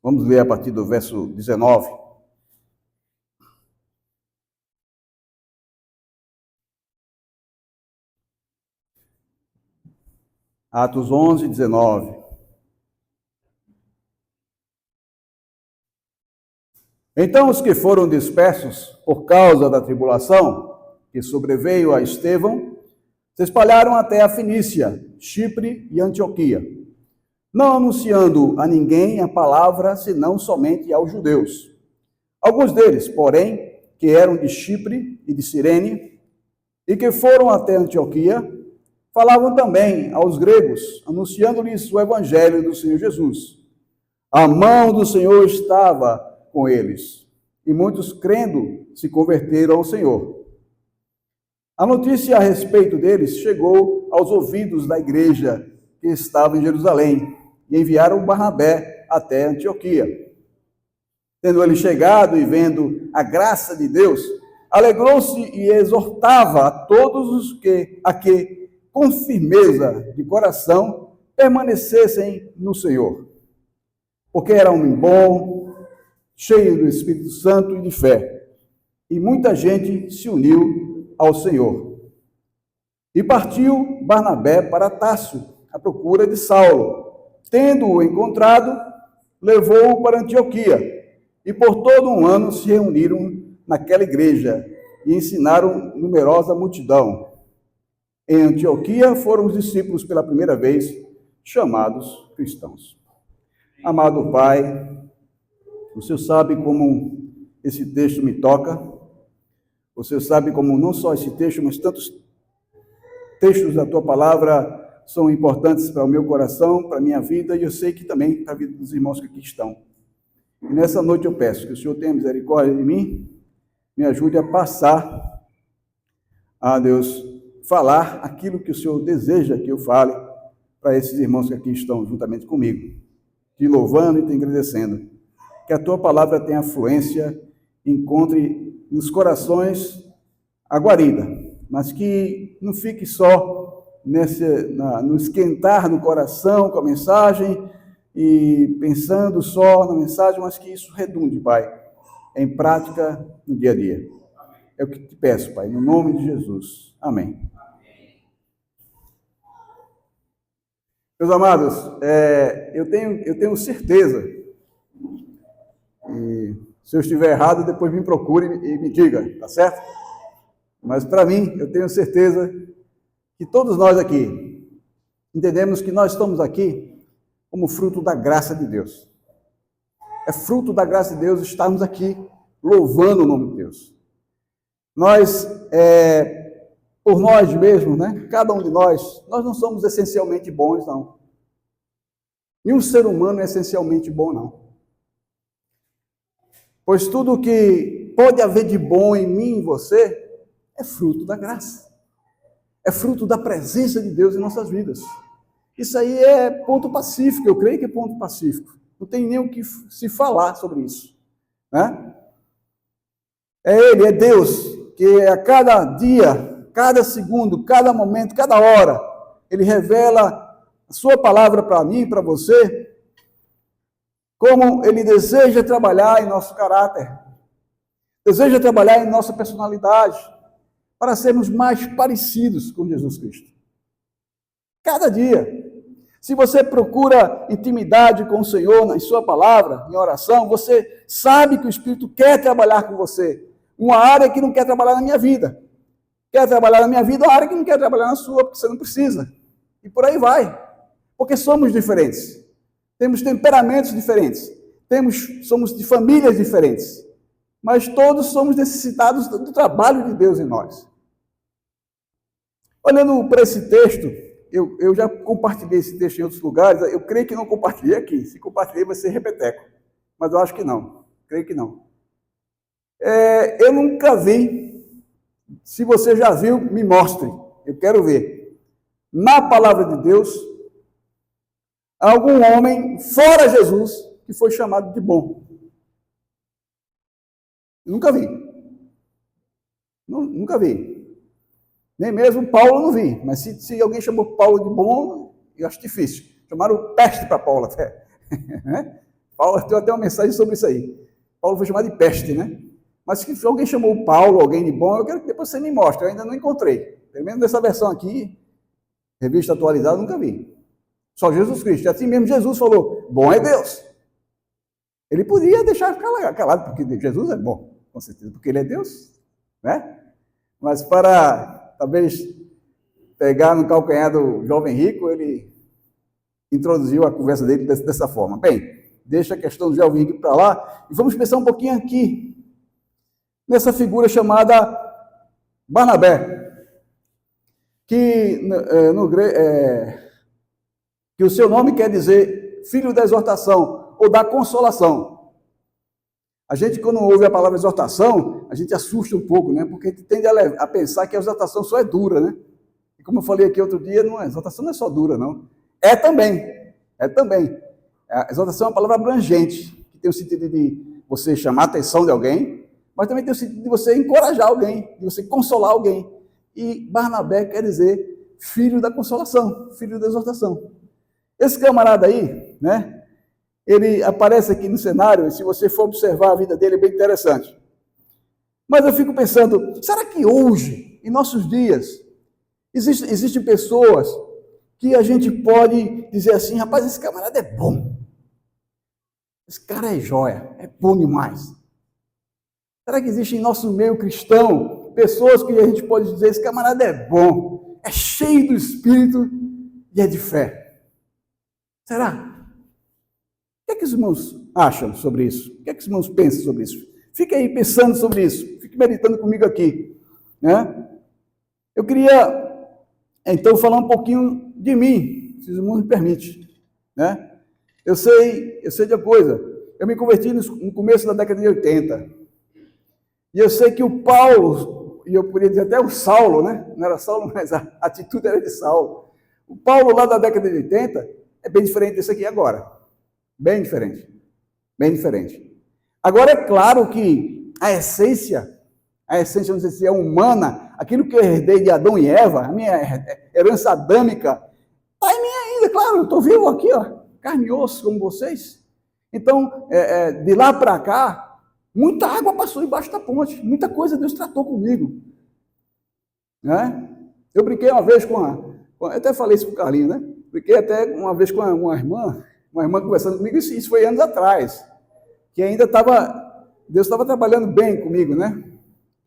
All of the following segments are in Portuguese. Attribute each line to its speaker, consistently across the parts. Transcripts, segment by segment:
Speaker 1: Vamos ler a partir do verso 19. Atos 11, 19. Então os que foram dispersos por causa da tribulação que sobreveio a Estevão, se espalharam até a Fenícia, Chipre e Antioquia, não anunciando a ninguém a palavra, senão somente aos judeus. Alguns deles, porém, que eram de Chipre e de Cirene, e que foram até Antioquia, falavam também aos gregos, anunciando-lhes o evangelho do Senhor Jesus. A mão do Senhor estava com eles, e muitos, crendo, se converteram ao Senhor. A notícia a respeito deles chegou aos ouvidos da igreja que estava em Jerusalém, e enviaram Barnabé até Antioquia. Tendo ele chegado e vendo a graça de Deus, alegrou-se e exortava a todos os que, com firmeza de coração, permanecessem no Senhor. Porque era um homem bom, cheio do Espírito Santo e de fé, e muita gente se uniu ao Senhor. E partiu Barnabé para Tarso, à procura de Saulo. Tendo-o encontrado, levou-o para Antioquia, e por todo um ano se reuniram naquela igreja, e ensinaram numerosa multidão. Em Antioquia foram os discípulos pela primeira vez chamados cristãos. Amado Pai, o Senhor sabe como esse texto me toca. O Senhor sabe como não só esse texto, mas tantos textos da Tua Palavra são importantes para o meu coração, para a minha vida, e eu sei que também para a vida dos irmãos que aqui estão. E nessa noite eu peço que o Senhor tenha misericórdia de mim, me ajude a passar, a Deus, falar aquilo que o Senhor deseja que eu fale para esses irmãos que aqui estão juntamente comigo, te louvando e te agradecendo. Que a Tua Palavra tenha fluência, encontre nos corações a guarida, mas que não fique só no esquentar do coração com a mensagem e pensando só na mensagem, mas que isso redunde, Pai, em prática no dia a dia. É o que te peço, Pai, no nome de Jesus. Amém. Meus amados, eu tenho certeza, e se eu estiver errado, depois me procure e me diga, tá certo? Mas para mim, eu tenho certeza que todos nós aqui entendemos que nós estamos aqui como fruto da graça de Deus. É fruto da graça de Deus estarmos aqui louvando o nome de Deus. Nós, por nós mesmos, né? Cada um de nós não somos essencialmente bons, não. Nenhum ser humano é essencialmente bom, não. Pois tudo que pode haver de bom em mim e em você é fruto da graça. É fruto da presença de Deus em nossas vidas. Isso aí é ponto pacífico, eu creio que é ponto pacífico. Não tem nem o que se falar sobre isso. Né? É Ele, é Deus, que a cada dia, cada segundo, cada momento, cada hora, Ele revela a sua palavra para mim e para você, como Ele deseja trabalhar em nosso caráter, deseja trabalhar em nossa personalidade, para sermos mais parecidos com Jesus Cristo. Cada dia. Se você procura intimidade com o Senhor em sua palavra, em oração, você sabe que o Espírito quer trabalhar com você. Uma área que não quer trabalhar na minha vida. Quer trabalhar na minha vida, uma área que não quer trabalhar na sua, porque você não precisa. E por aí vai. Porque somos diferentes. Temos temperamentos diferentes. Somos de famílias diferentes. Mas todos somos necessitados do trabalho de Deus em nós. Olhando para esse texto, eu já compartilhei esse texto em outros lugares, eu creio que não compartilhei aqui. Se compartilhei, vai ser repeteco. Mas eu acho que não. Creio que não. Eu nunca vi. Se você já viu, me mostre. Eu quero ver. Na palavra de Deus, algum homem, fora Jesus, que foi chamado de bom. Eu nunca vi. Nunca vi. Nem mesmo Paulo eu não vi. Mas se alguém chamou Paulo de bom, eu acho difícil. Chamaram peste para Paulo até. Paulo tem até uma mensagem sobre isso aí. Paulo foi chamado de peste, né? Mas se alguém chamou Paulo, alguém de bom, eu quero que depois você me mostre. Eu ainda não encontrei. Pelo menos nessa versão aqui, revista atualizada, eu nunca vi. Só Jesus Cristo. Assim mesmo Jesus falou, bom é Deus. Ele podia deixar calado, porque Jesus é bom, com certeza, porque ele é Deus, né? Mas para, talvez, pegar no calcanhar do jovem rico, ele introduziu a conversa dele dessa forma. Bem, deixa a questão do jovem rico para lá e vamos pensar um pouquinho aqui nessa figura chamada Barnabé, que que o seu nome quer dizer filho da exortação ou da consolação. A gente, quando ouve a palavra exortação, a gente assusta um pouco, né? Porque a gente tende a pensar que a exortação só é dura, né? E como eu falei aqui outro dia, a exortação não é só dura, não. É também. A exortação é uma palavra abrangente, que tem o sentido de você chamar a atenção de alguém, mas também tem o sentido de você encorajar alguém, de você consolar alguém. E Barnabé quer dizer filho da consolação, filho da exortação. Esse camarada aí, né? Ele aparece aqui no cenário, e se você for observar a vida dele, é bem interessante. Mas eu fico pensando, será que hoje, em nossos dias, existem pessoas que a gente pode dizer assim, rapaz, esse camarada é bom. Esse cara é joia, é bom demais. Será que existe em nosso meio cristão pessoas que a gente pode dizer, esse camarada é bom, é cheio do Espírito e é de fé? Será? O que é que os irmãos acham sobre isso? O que é que os irmãos pensam sobre isso? Fique aí pensando sobre isso. Fique meditando comigo aqui, né? Eu queria, então, falar um pouquinho de mim, se os irmãos me permitem, né? Eu sei de uma coisa. Eu me converti no começo da década de 80. E eu sei que o Paulo, e eu poderia dizer até o Saulo, né? Não era Saulo, mas a atitude era de Saulo. O Paulo lá da década de 80 é bem diferente desse aqui agora. Bem diferente. Bem diferente. Agora, é claro que a essência, vamos dizer assim, é humana, aquilo que eu herdei de Adão e Eva, a minha herança adâmica, está em mim ainda, claro, eu estou vivo aqui, ó, carne e osso como vocês. Então, de lá para cá, muita água passou embaixo da ponte, muita coisa Deus tratou comigo. Né? Eu brinquei uma vez eu até falei isso para o Carlinho, né? Brinquei até uma vez com uma irmã conversando comigo, isso foi anos atrás, que ainda Deus estava trabalhando bem comigo, né?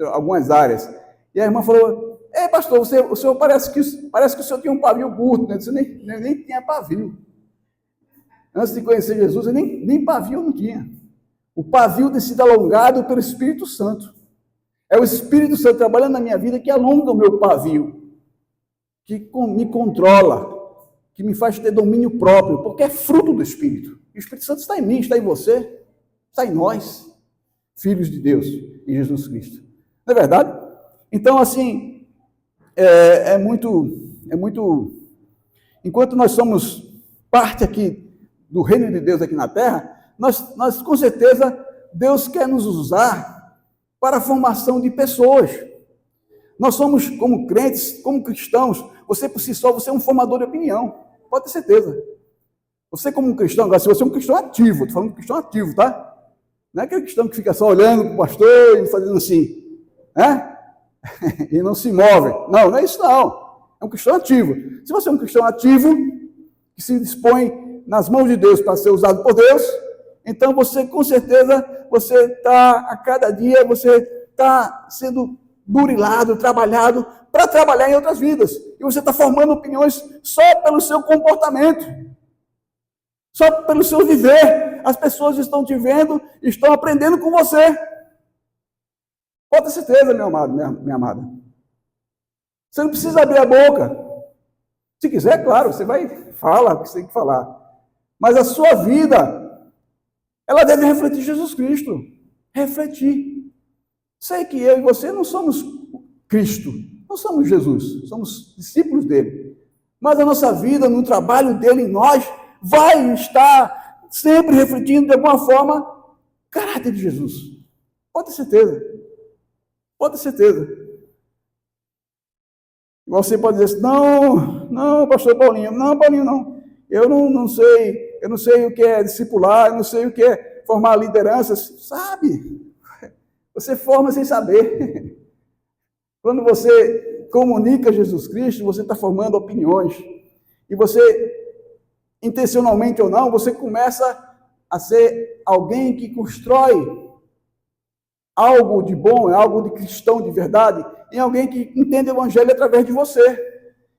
Speaker 1: Algumas áreas. E a irmã falou, pastor, o senhor parece que o senhor tinha um pavio curto, né? Eu nem tinha pavio. Antes de conhecer Jesus, eu nem pavio não tinha. O pavio tem sido alongado pelo Espírito Santo. É o Espírito Santo trabalhando na minha vida que alonga o meu pavio, que me controla, que me faz ter domínio próprio, porque é fruto do Espírito. E o Espírito Santo está em mim, está em você, está em nós, filhos de Deus, em Jesus Cristo. Não é verdade? Então, assim, é muito... Enquanto nós somos parte aqui do reino de Deus aqui na terra, nós com certeza, Deus quer nos usar para a formação de pessoas. Nós somos, como crentes, como cristãos, você por si só, você é um formador de opinião. Pode ter certeza. Você como um cristão, agora se você é um cristão ativo, estou falando de cristão ativo, tá? Não é aquele cristão que fica só olhando para o pastor e fazendo assim, né? E não se move. Não é isso não. É um cristão ativo. Se você é um cristão ativo, que se dispõe nas mãos de Deus para ser usado por Deus, então você, com certeza, você está, a cada dia, você está sendo burilado, trabalhado, para trabalhar em outras vidas. E você está formando opiniões só pelo seu comportamento, só pelo seu viver. As pessoas estão te vendo, estão aprendendo com você. Pode ter certeza, meu amado, minha amada. Você não precisa abrir a boca. Se quiser, claro, você fala o que você tem que falar. Mas a sua vida, ela deve refletir Jesus Cristo. Refletir. Sei que eu e você não somos Cristo, não somos Jesus, somos discípulos dele. Mas a nossa vida, no trabalho dele em nós, vai estar sempre refletindo de alguma forma o caráter de Jesus. Pode ter certeza. Pode ter certeza. Você pode dizer assim, não, pastor Paulinho, não, eu não sei eu não sei o que é discipular, eu não sei o que é formar lideranças. Sabe? Você forma sem saber. Quando você comunica Jesus Cristo, você está formando opiniões. E você, intencionalmente ou não, você começa a ser alguém que constrói algo de bom, algo de cristão de verdade, em alguém que entende o evangelho através de você.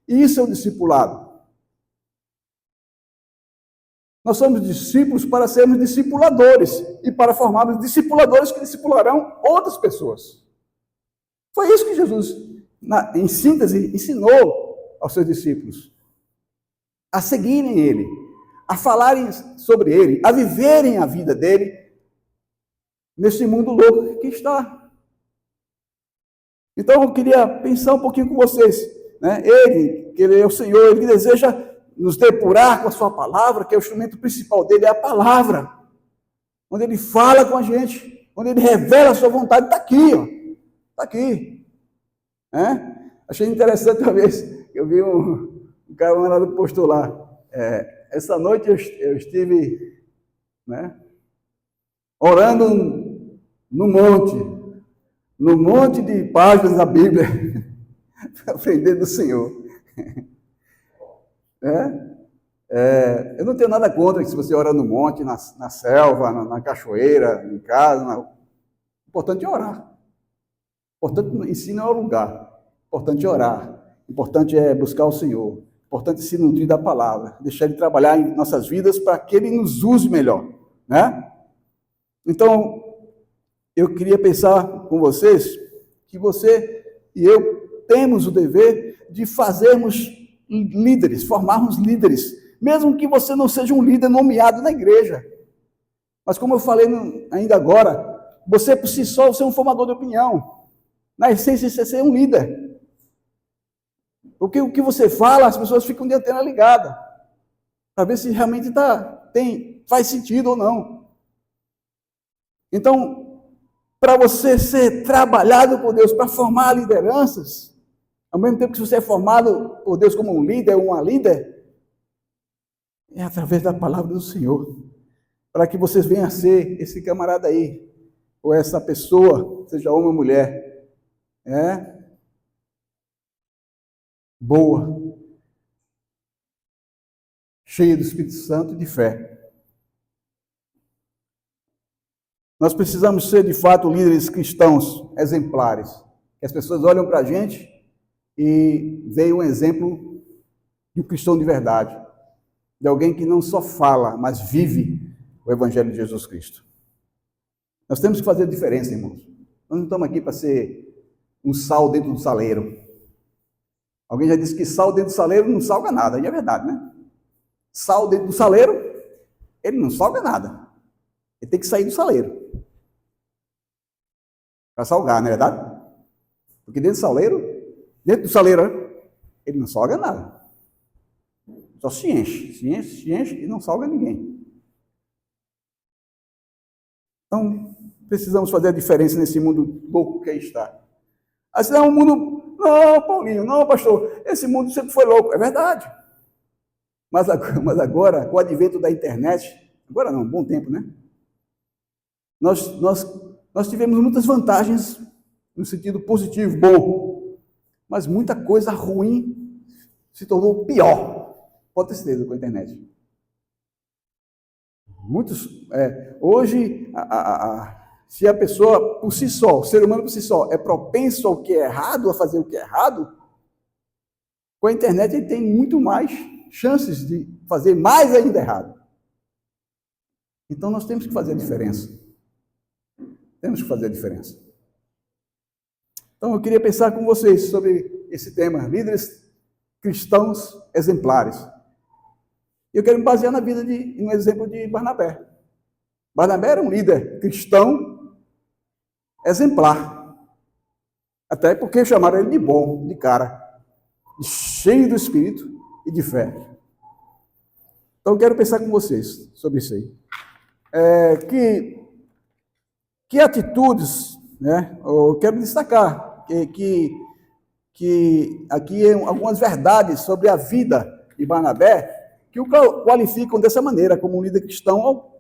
Speaker 1: E isso é o discipulado. Nós somos discípulos para sermos discipuladores e para formarmos discipuladores que discipularão outras pessoas. Foi isso que Jesus, em síntese, ensinou aos seus discípulos. A seguirem ele, a falarem sobre ele, a viverem a vida dele nesse mundo louco que está. Então eu queria pensar um pouquinho com vocês, né? Ele, que ele é o Senhor, ele deseja nos depurar com a sua palavra, que é o instrumento principal dele, é a palavra. Onde ele fala com a gente, onde ele revela a sua vontade, está aqui, ó. Está aqui. Achei interessante uma vez, eu vi um camarada postou lá, essa noite eu estive, né, orando no monte de páginas da Bíblia, para aprender do Senhor. Eu não tenho nada contra que se você ora no monte, na selva, na cachoeira, em casa. O importante é orar. O importante ensino é o lugar. O importante é orar. O importante é buscar o Senhor. O importante é se nutrir da palavra. Deixar Ele trabalhar em nossas vidas para que Ele nos use melhor. Né? Então, eu queria pensar com vocês que você e eu temos o dever de fazermos líderes, formarmos líderes, mesmo que você não seja um líder nomeado na igreja. Mas como eu falei ainda agora, você por si só é um formador de opinião. Na essência, você é um líder. Porque o que você fala, as pessoas ficam de antena ligada, para ver se realmente faz sentido ou não. Então, para você ser trabalhado por Deus, para formar lideranças, ao mesmo tempo que você é formado por Deus como um líder ou uma líder, é através da palavra do Senhor. Para que vocês venham a ser esse camarada aí, ou essa pessoa, seja homem ou mulher, boa, cheia do Espírito Santo e de fé. Nós precisamos ser, de fato, líderes cristãos exemplares. Que as pessoas olham para a gente e veem um exemplo de um cristão de verdade. De alguém que não só fala, mas vive o Evangelho de Jesus Cristo. Nós temos que fazer diferença, irmãos. Nós não estamos aqui para ser um sal dentro do saleiro. Alguém já disse que sal dentro do saleiro não salga nada, e é verdade, né? Sal dentro do saleiro, ele não salga nada. Ele tem que sair do saleiro para salgar, não é verdade? Porque dentro do saleiro, ele não salga nada. Só se enche e não salga ninguém. Então, precisamos fazer a diferença nesse mundo louco que aí está. Assim, é um mundo... Não, Paulinho, não, pastor, esse mundo sempre foi louco. É verdade. Mas agora, com o advento da internet, agora não, bom tempo, né? Nós tivemos muitas vantagens no sentido positivo, bom, mas muita coisa ruim se tornou pior, pode ter certeza, com a internet. Hoje, se a pessoa por si só, o ser humano por si só, é propenso ao que é errado, a fazer o que é errado, com a internet ele tem muito mais chances de fazer mais ainda errado. Então nós temos que fazer a diferença. Temos que fazer a diferença. Então eu queria pensar com vocês sobre esse tema, líderes cristãos exemplares. Eu quero me basear na vida no exemplo de Barnabé. Barnabé era um líder cristão exemplar. Até porque chamaram ele de bom, de cara, cheio do Espírito e de fé. Então eu quero pensar com vocês sobre isso aí. Que atitudes, né? Eu quero destacar que aqui algumas verdades sobre a vida de Barnabé que o qualificam dessa maneira, como um líder cristão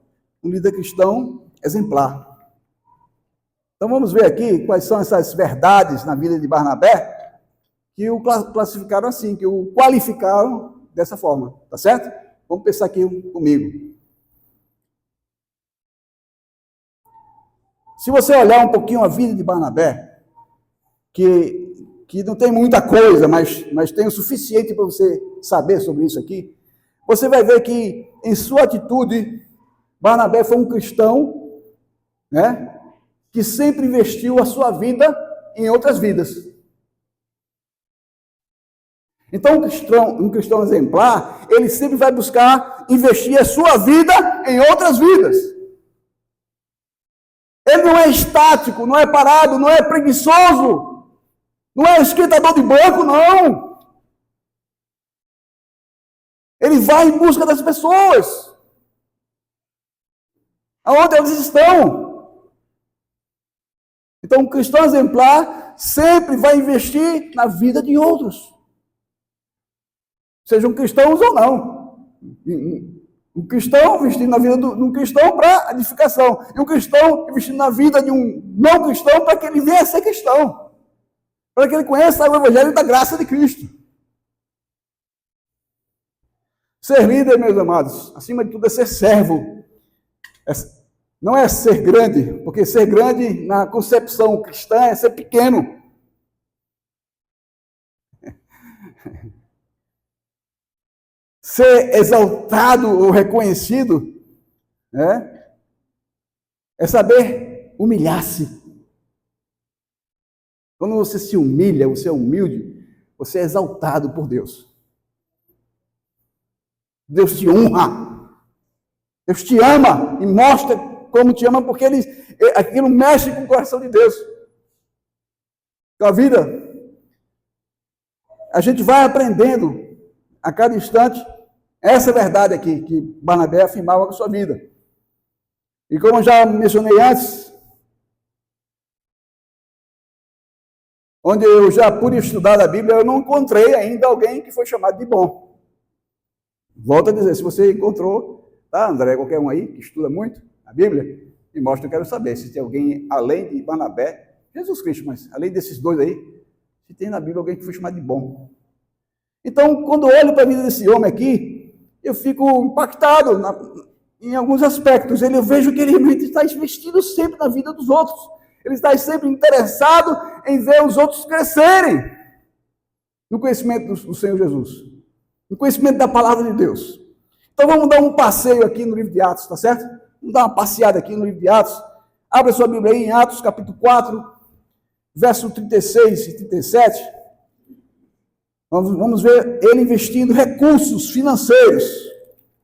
Speaker 1: exemplar. Então vamos ver aqui quais são essas verdades na vida de Barnabé que o classificaram assim, que o qualificaram dessa forma, tá certo? Vamos pensar aqui comigo. Se você olhar um pouquinho a vida de Barnabé, que não tem muita coisa, mas tem o suficiente para você saber sobre isso aqui, você vai ver que, em sua atitude, Barnabé foi um cristão, né, que sempre investiu a sua vida em outras vidas. Então, um cristão exemplar, ele sempre vai buscar investir a sua vida em outras vidas. Ele não é estático, não é parado, não é preguiçoso, não é esquentador de banco, não. Ele vai em busca das pessoas, aonde elas estão. Então, um cristão exemplar sempre vai investir na vida de outros, sejam cristãos ou não. Um cristão investindo na vida de um cristão para edificação, e um cristão investindo na vida de um não cristão para que ele venha a ser cristão, para que ele conheça o evangelho da graça de Cristo. Ser líder, meus amados, acima de tudo é ser servo. Não é ser grande, porque ser grande na concepção cristã é ser pequeno. Ser exaltado ou reconhecido, né, é saber humilhar-se. Quando você se humilha, você é humilde, você é exaltado por Deus. Deus te honra. Deus te ama e mostra como te ama, porque aquilo mexe com o coração de Deus. Com a vida, a gente vai aprendendo a cada instante essa verdade aqui, que Barnabé afirmava com a sua vida. E como eu já mencionei antes, onde eu já pude estudar a Bíblia, eu não encontrei ainda alguém que foi chamado de bom. Volto a dizer, se você encontrou, tá, André, qualquer um aí que estuda muito a Bíblia, me mostra, eu quero saber se tem alguém além de Barnabé, Jesus Cristo, mas além desses dois aí, se tem na Bíblia alguém que foi chamado de bom. Então, quando eu olho para a vida desse homem aqui, eu fico impactado em alguns aspectos. Eu vejo que ele realmente está investindo sempre na vida dos outros. Ele está sempre interessado em ver os outros crescerem no conhecimento do Senhor Jesus, no conhecimento da palavra de Deus. Então vamos dar um passeio aqui no livro de Atos, tá certo? Vamos dar uma passeada aqui no livro de Atos. Abra sua Bíblia aí em Atos, capítulo 4, verso 36 e 37. Vamos ver ele investindo recursos financeiros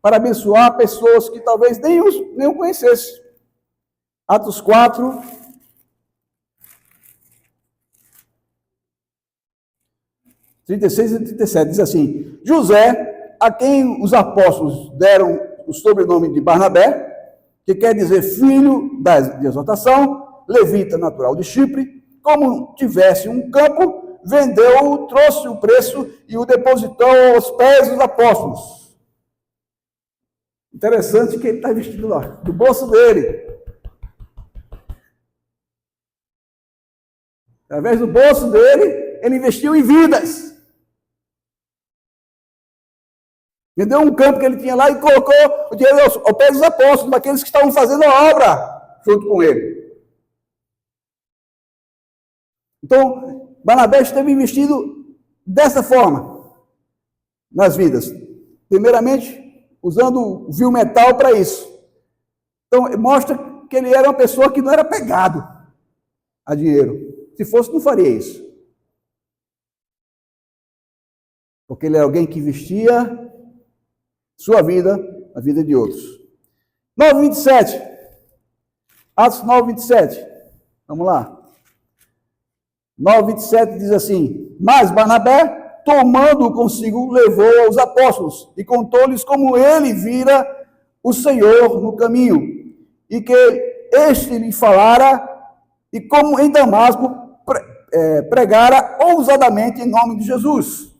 Speaker 1: para abençoar pessoas que talvez nem o conhecesse. Atos 4, 36 e 37, diz assim: José, a quem os apóstolos deram o sobrenome de Barnabé, que quer dizer filho de exortação, levita natural de Chipre, como tivesse um campo, vendeu-o, trouxe o preço e o depositou aos pés dos apóstolos. Interessante que ele está vestido lá, do bolso dele. Através do bolso dele, ele investiu em vidas. Vendeu um campo que ele tinha lá e colocou o dinheiro ao pé dos apóstolos, daqueles que estavam fazendo a obra junto com ele. Então, Barnabé esteve investido dessa forma nas vidas. Primeiramente, usando o vil metal para isso. Então, mostra que ele era uma pessoa que não era pegado a dinheiro. Se fosse, não faria isso. Porque ele era alguém que investia sua vida, a vida de outros. 9:27. Atos 9:27. Vamos lá. 9:27 diz assim: Mas Barnabé, tomando-o consigo, levou aos apóstolos e contou-lhes como ele vira o Senhor no caminho, e que este lhe falara, e como em Damasco pregara ousadamente em nome de Jesus.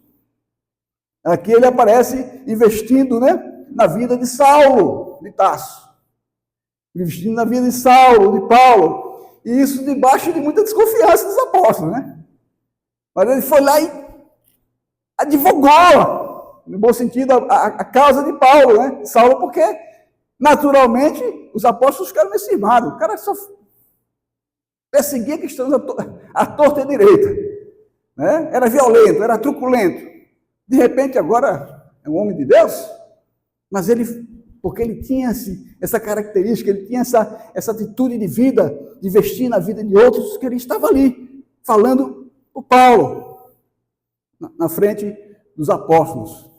Speaker 1: Aqui ele aparece investindo, né, na vida de Saulo, de Tarso. Investindo na vida de Saulo, de Paulo. E isso debaixo de muita desconfiança dos apóstolos, né? Mas ele foi lá e advogou, no bom sentido, a causa de Paulo, né? Saulo, porque naturalmente os apóstolos ficaram nesse firmados. O cara só perseguia cristãos à torta e à direita, né? Era violento, era truculento. De repente, agora é um homem de Deus, mas porque ele tinha essa característica, ele tinha essa atitude de vida, de investir na vida de outros, que ele estava ali, falando o Paulo, na frente dos apóstolos.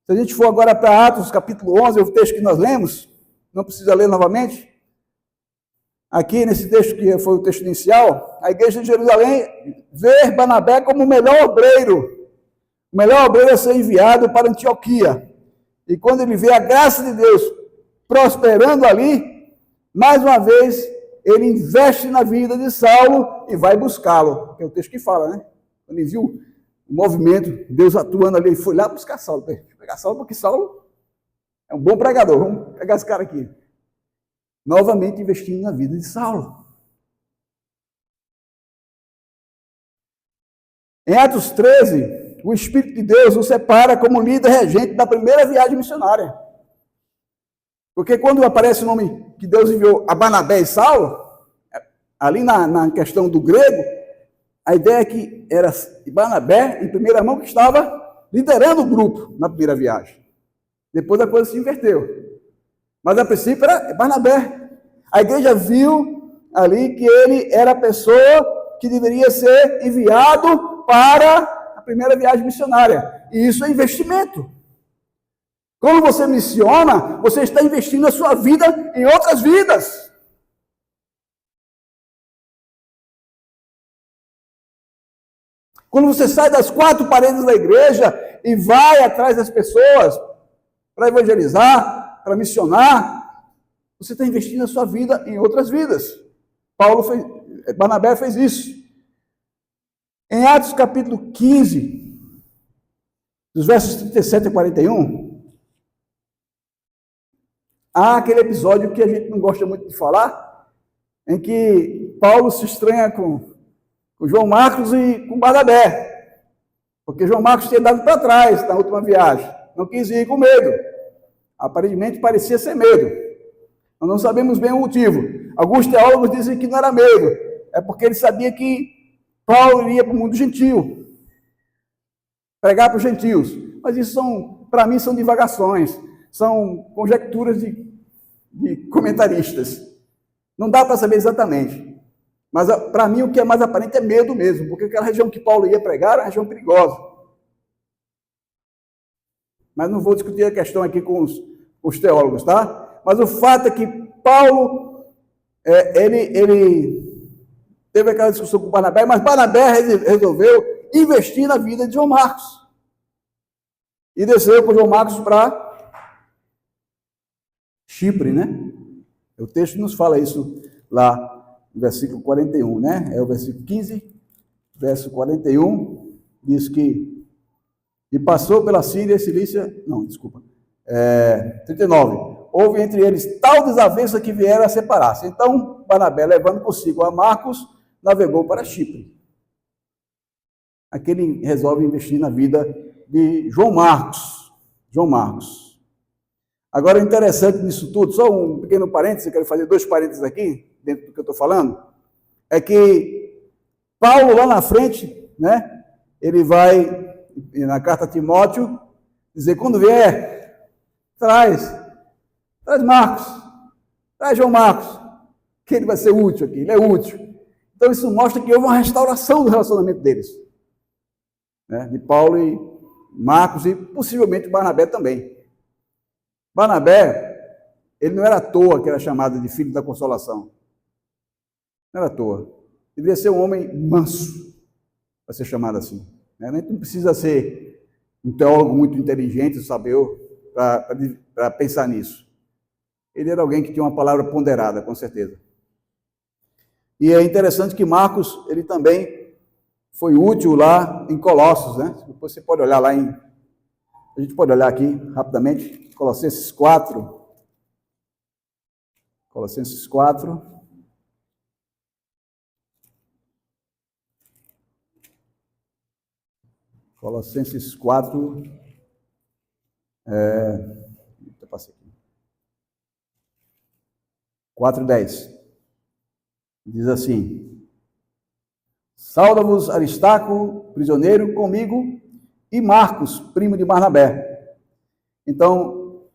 Speaker 1: Se a gente for agora para Atos, capítulo 11, o texto que nós lemos, não precisa ler novamente. Aqui, nesse texto que foi o texto inicial, a igreja de Jerusalém vê Barnabé como o melhor obreiro a ser enviado para Antioquia. E quando ele vê a graça de Deus prosperando ali, mais uma vez, ele investe na vida de Saulo e vai buscá-lo. Que é o texto que fala, né? Quando ele viu o movimento, Deus atuando ali, ele foi lá buscar Saulo. Deixa eu pegar Saulo, porque Saulo é um bom pregador. Vamos pegar esse cara aqui. Novamente investindo na vida de Saulo. Em Atos 13, o Espírito de Deus o separa como líder regente da primeira viagem missionária. Porque quando aparece o nome que Deus enviou a Barnabé e Saulo, ali na questão do grego, a ideia é que era Barnabé, em primeira mão, que estava liderando o grupo na primeira viagem. Depois a coisa se inverteu. Mas a princípio era Barnabé. A igreja viu ali que ele era a pessoa que deveria ser enviado para a primeira viagem missionária. E isso é investimento. Quando você missiona, você está investindo a sua vida em outras vidas. Quando você sai das quatro paredes da igreja e vai atrás das pessoas para evangelizar, para missionar, você está investindo a sua vida em outras vidas. Barnabé fez isso. Em Atos capítulo 15, dos versos 37 a 41, há aquele episódio que a gente não gosta muito de falar, em que Paulo se estranha com João Marcos e com Barnabé, porque João Marcos tinha dado para trás na última viagem, não quis ir com medo, aparentemente parecia ser medo, nós não sabemos bem o motivo. Alguns teólogos dizem que não era medo, é porque ele sabia que Paulo iria para o mundo gentil, pregar para os gentios, mas isso para mim são divagações, são conjecturas de comentaristas, não dá para saber exatamente. Mas, para mim, o que é mais aparente é medo mesmo, porque aquela região que Paulo ia pregar era uma região perigosa. Mas não vou discutir a questão aqui com os teólogos, tá? Mas o fato é que Paulo, ele teve aquela discussão com Barnabé, mas Barnabé resolveu investir na vida de João Marcos. E desceu com João Marcos para Chipre, né? O texto nos fala isso lá. Versículo 41, né? É o versículo 15, verso 41, diz que e passou pela Síria e Cilícia, 39, houve entre eles tal desavença que vieram a separar-se. Então, Barnabé, levando consigo a Marcos, navegou para Chipre. Aqui ele resolve investir na vida de João Marcos. Agora, o interessante nisso tudo, só um pequeno parênteses, eu quero fazer 2 parênteses aqui, dentro do que eu estou falando, é que Paulo, lá na frente, né, ele vai, na carta a Timóteo, dizer, quando vier, traz Marcos, traz João Marcos, que ele vai ser útil aqui, ele é útil. Então, isso mostra que houve uma restauração do relacionamento deles, né, de Paulo e Marcos, e possivelmente Barnabé também. Barnabé, ele não era à toa que era chamado de filho da consolação. Não era à toa. Deveria ser um homem manso, para ser chamado assim. Não precisa ser um teólogo muito inteligente, saber, para pensar nisso. Ele era alguém que tinha uma palavra ponderada, com certeza. E é interessante que Marcos, ele também foi útil lá em Colossos, né? Depois você pode olhar lá a gente pode olhar aqui rapidamente, Colossenses 4. Colossenses 4. Colossenses 4. Eu passei aqui. 4:10. Diz assim: Sauda-vos Aristarco, prisioneiro comigo, e Marcos, primo de Barnabé. Então,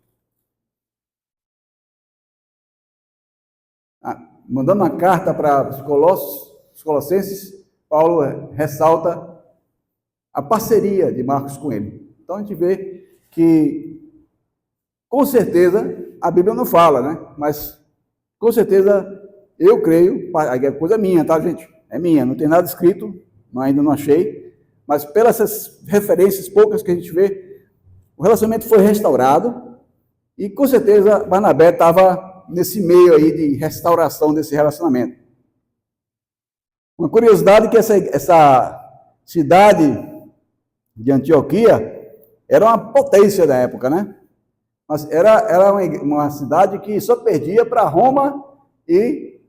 Speaker 1: mandando uma carta para os Colossenses, Paulo ressalta a parceria de Marcos com ele. Então a gente vê que, com certeza, a Bíblia não fala, né? Mas, com certeza, eu creio, é coisa minha, tá, gente? É minha, não tem nada escrito, ainda não achei, mas pelas referências poucas que a gente vê, o relacionamento foi restaurado e, com certeza, Barnabé estava nesse meio aí de restauração desse relacionamento. Uma curiosidade é que essa cidade de Antioquia era uma potência da época, né? Mas era uma cidade que só perdia para Roma e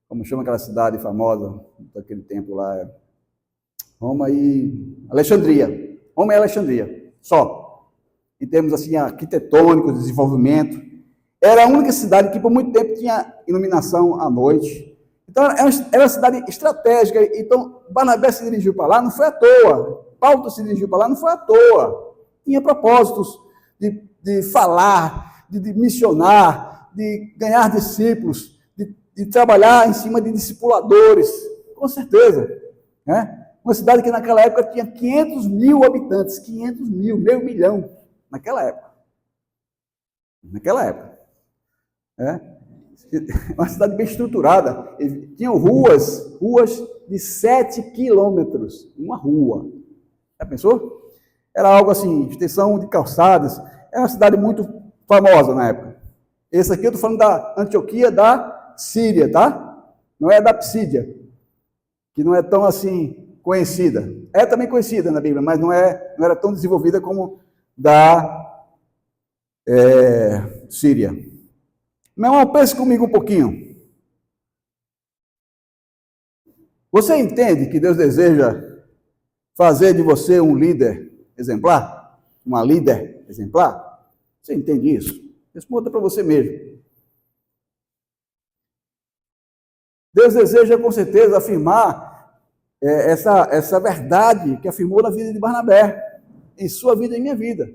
Speaker 1: como chama aquela cidade famosa daquele tempo lá? Roma e Alexandria. Roma e Alexandria, só. Em termos assim arquitetônicos, desenvolvimento. Era a única cidade que por muito tempo tinha iluminação à noite. Então era uma cidade estratégica. Então Barnabé se dirigiu para lá, não foi à toa. Paulo se dirigiu para lá, não foi à toa. Tinha propósitos de falar, de missionar, de ganhar discípulos, de trabalhar em cima de discipuladores, com certeza. Né? Uma cidade que naquela época tinha 500 mil habitantes, 500 mil, meio milhão, naquela época. Naquela época. Uma cidade bem estruturada. Tinham ruas de 7 quilômetros, uma rua. Já pensou? Era algo assim, extensão de calçadas. Era uma cidade muito famosa na época. Esse aqui eu estou falando da Antioquia da Síria, tá? Não é da Psídia, que não é tão assim conhecida. É também conhecida na Bíblia, mas não era tão desenvolvida como da Síria. Meu irmão, pense comigo um pouquinho. Você entende que Deus deseja fazer de você um líder exemplar? Uma líder exemplar? Você entende isso? Responda para você mesmo. Deus deseja, com certeza, afirmar essa verdade que afirmou na vida de Barnabé, em sua vida e em minha vida.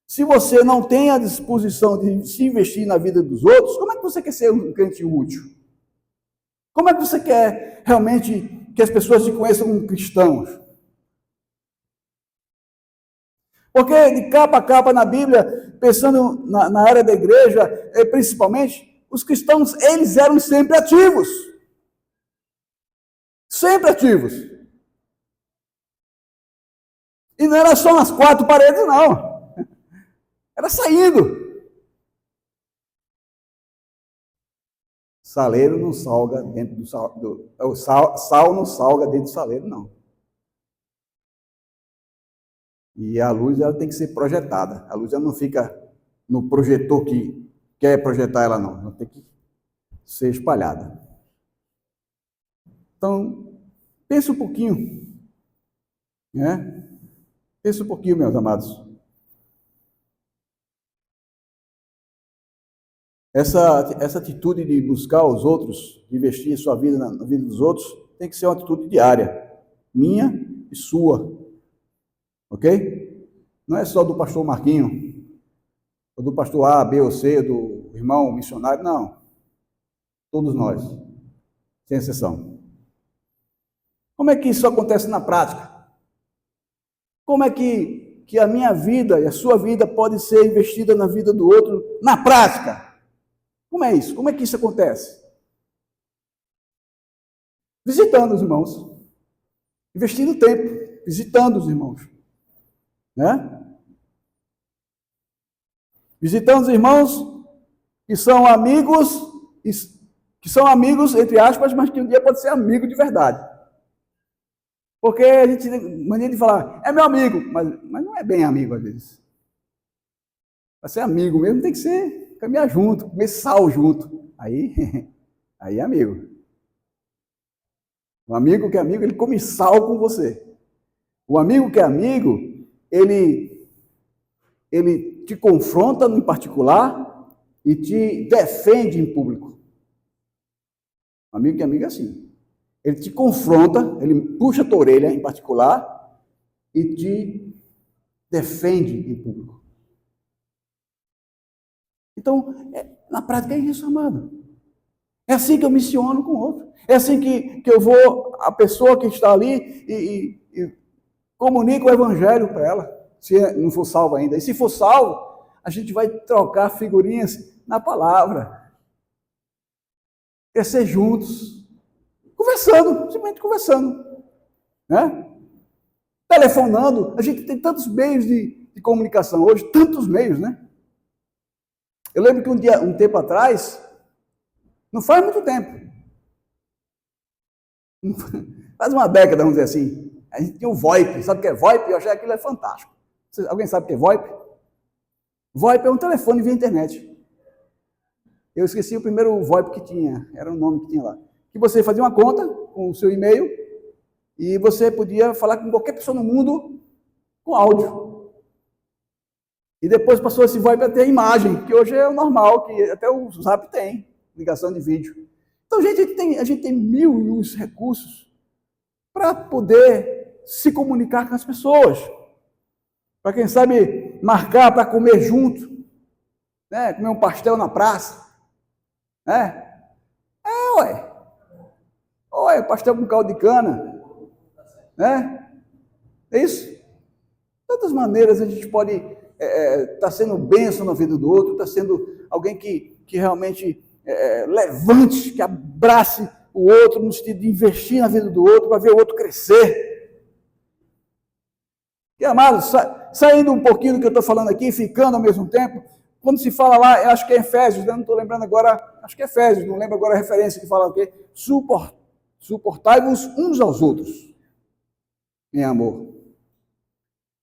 Speaker 1: Se você não tem a disposição de se investir na vida dos outros, como é que você quer ser um crente útil? Como é que você quer realmente que as pessoas te conheçam como cristãos? Porque de capa a capa na Bíblia, pensando na área da igreja, principalmente, os cristãos, eles eram sempre ativos. Sempre ativos. E não era só nas quatro paredes, não. Era saindo. Saleiro não salga dentro do sal não salga dentro do saleiro, não. E a luz ela tem que ser projetada. A luz ela não fica no projetor que quer projetar ela, não. Ela tem que ser espalhada. Então, pense um pouquinho. Né? Pense um pouquinho, meus amados. Essa atitude de buscar os outros, de investir sua vida na vida dos outros, tem que ser uma atitude diária. Minha e sua. Ok? Não é só do pastor Marquinho, ou do pastor A, B ou C, do irmão missionário, não. Todos nós, sem exceção. Como é que isso acontece na prática? Como é que a minha vida e a sua vida pode ser investida na vida do outro na prática? Como é isso? Como é que isso acontece? Visitando os irmãos. Investindo tempo, visitando os irmãos. Né? Visitando os irmãos que são amigos que são amigos, entre aspas, mas que um dia pode ser amigo de verdade. Porque a gente tem mania de falar, é meu amigo, mas não é bem amigo às vezes. Para ser amigo mesmo tem que ser, caminhar junto, comer sal junto. Aí é amigo. O amigo que é amigo, ele come sal com você. O amigo que é amigo, ele te confronta em particular e te defende em público. O amigo que é amigo é assim. Ele te confronta, ele puxa a tua orelha em particular e te defende em público. Então, na prática é isso, amado. É assim que eu missiono com o outro. É assim que eu vou, a pessoa que está ali e comunico o evangelho para ela, se não for salvo ainda. E se for salvo, a gente vai trocar figurinhas na palavra. Crescer juntos. Conversando, simplesmente conversando. Né? Telefonando. A gente tem tantos meios de comunicação hoje, tantos meios, né? Eu lembro que um tempo atrás, não faz muito tempo, faz uma década, vamos dizer assim, a gente tinha o VoIP. Sabe o que é VoIP? Eu achei que aquilo é fantástico. Alguém sabe o que é VoIP? VoIP é um telefone via internet. Eu esqueci o primeiro VoIP que tinha, era o nome que tinha lá. Que você fazia uma conta com o seu e-mail e você podia falar com qualquer pessoa no mundo com áudio. E depois passou esse VoIP a ter imagem, que hoje é o normal, que até o Zap tem, ligação de vídeo. Então, a gente tem mil e uns recursos para poder se comunicar com as pessoas. Para quem sabe marcar para comer junto, né? Comer um pastel na praça. Né? Ué, pastel com caldo de cana. Né? É isso? De tantas maneiras a gente pode estar sendo bênção na vida do outro, está sendo alguém que realmente levante, que abrace o outro, no sentido de investir na vida do outro, para ver o outro crescer. E, amados, saindo um pouquinho do que eu estou falando aqui, ficando ao mesmo tempo, quando se fala lá, eu acho que é Efésios, não estou lembrando agora, acho que é Efésios, não lembro agora a referência que fala o quê? Suportai-vos uns aos outros, em amor.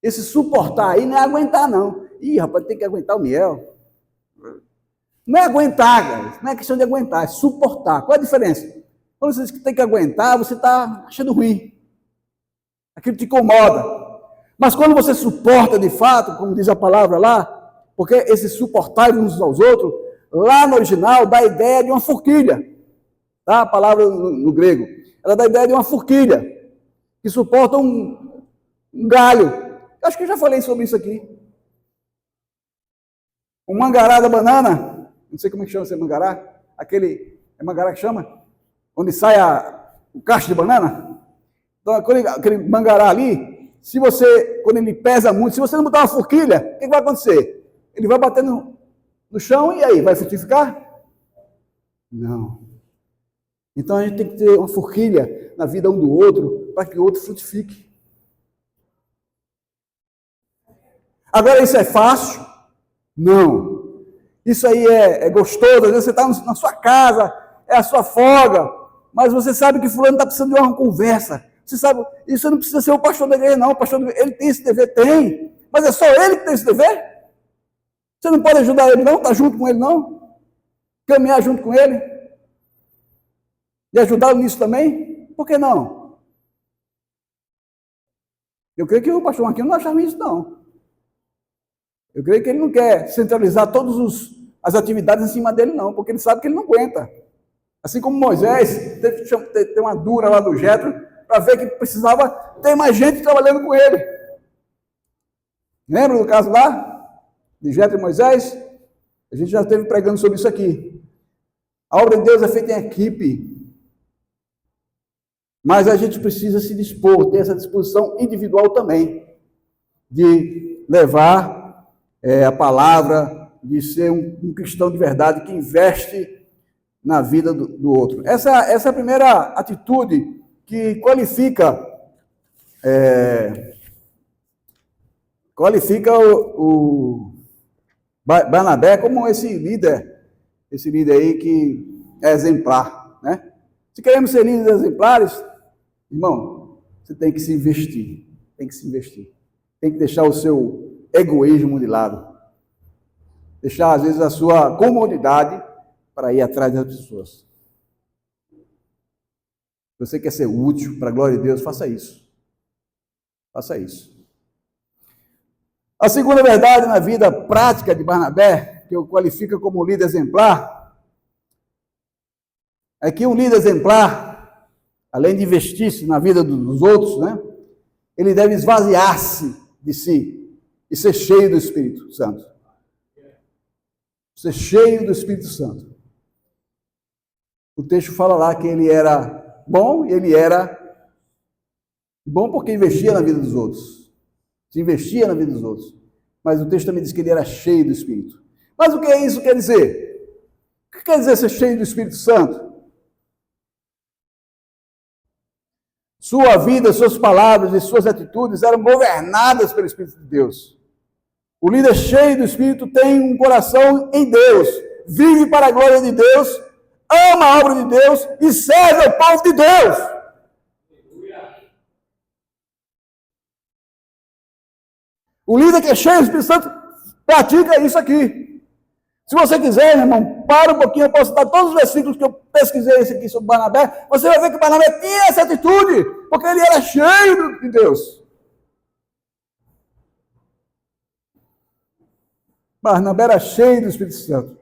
Speaker 1: Esse suportar aí não é aguentar, não. Ih, rapaz, tem que aguentar o miel. Não é aguentar, cara. Não é questão de aguentar, é suportar. Qual é a diferença? Quando você diz que tem que aguentar, você está achando ruim. Aquilo te incomoda. Mas quando você suporta de fato, como diz a palavra lá, porque esse suportar uns aos outros, lá no original dá a ideia de uma forquilha. Tá? A palavra no grego. Ela dá a ideia de uma forquilha, que suporta um galho. Eu acho que eu já falei sobre isso aqui. O mangará da banana, não sei como é que chama esse mangará, é mangará que chama? Onde sai o cacho de banana. Então, aquele mangará ali, quando ele pesa muito, se você não botar uma forquilha, o que vai acontecer? Ele vai bater no chão e aí, vai frutificar? Não. Então a gente tem que ter uma forquilha na vida um do outro, para que o outro frutifique. Agora, isso é fácil? Não. Isso aí é gostoso, às vezes você está na sua casa, é a sua folga, mas você sabe que fulano está precisando de uma conversa. Você sabe, isso não precisa ser o pastor da igreja, não. O pastor, ele tem esse dever? Tem. Mas é só ele que tem esse dever? Você não pode ajudar ele, não? Estar junto com ele, não? Caminhar junto com ele? E ajudá-lo nisso também? Por que não? Eu creio que o pastor aqui não achava isso, não. Eu creio que ele não quer centralizar todas as atividades em cima dele, não, porque ele sabe que ele não aguenta. Assim como Moisés teve que ter uma dura lá do Jetro para ver que precisava ter mais gente trabalhando com ele. Lembra do caso lá? De Jetro e Moisés? A gente já esteve pregando sobre isso aqui. A obra de Deus é feita em equipe. Mas a gente precisa se dispor, ter essa disposição individual também, de levar a palavra, de ser um cristão de verdade que investe na vida do outro. Essa é a primeira atitude que qualifica o Barnabé como esse líder aí que exemplar, né? Se queremos ser líderes exemplares, irmão, você tem que se investir, tem que se investir. Tem que deixar o seu egoísmo de lado. Deixar, às vezes, a sua comodidade para ir atrás das pessoas. Se você quer ser útil para a glória de Deus, faça isso. Faça isso. A segunda verdade na vida prática de Barnabé, que eu qualifico como líder exemplar, é que um líder exemplar, além de investir-se na vida dos outros, né, ele deve esvaziar-se de si e ser cheio do Espírito Santo. Ser cheio do Espírito Santo. O texto fala lá que ele era bom, e ele era bom porque investia na vida dos outros. Se investia na vida dos outros. Mas o texto também diz que ele era cheio do Espírito. Mas o que é isso quer dizer? O que quer dizer ser cheio do Espírito Santo? Sua vida, suas palavras e suas atitudes eram governadas pelo Espírito de Deus. O líder cheio do Espírito tem um coração em Deus, vive para a glória de Deus, ama a obra de Deus e serve ao povo de Deus. O líder que é cheio do Espírito Santo pratica isso aqui. Se você quiser, meu irmão, para um pouquinho, eu posso dar todos os versículos que eu pesquisei esse aqui sobre Barnabé, você vai ver que Barnabé tinha essa atitude, porque ele era cheio de Deus. Barnabé era cheio do Espírito Santo.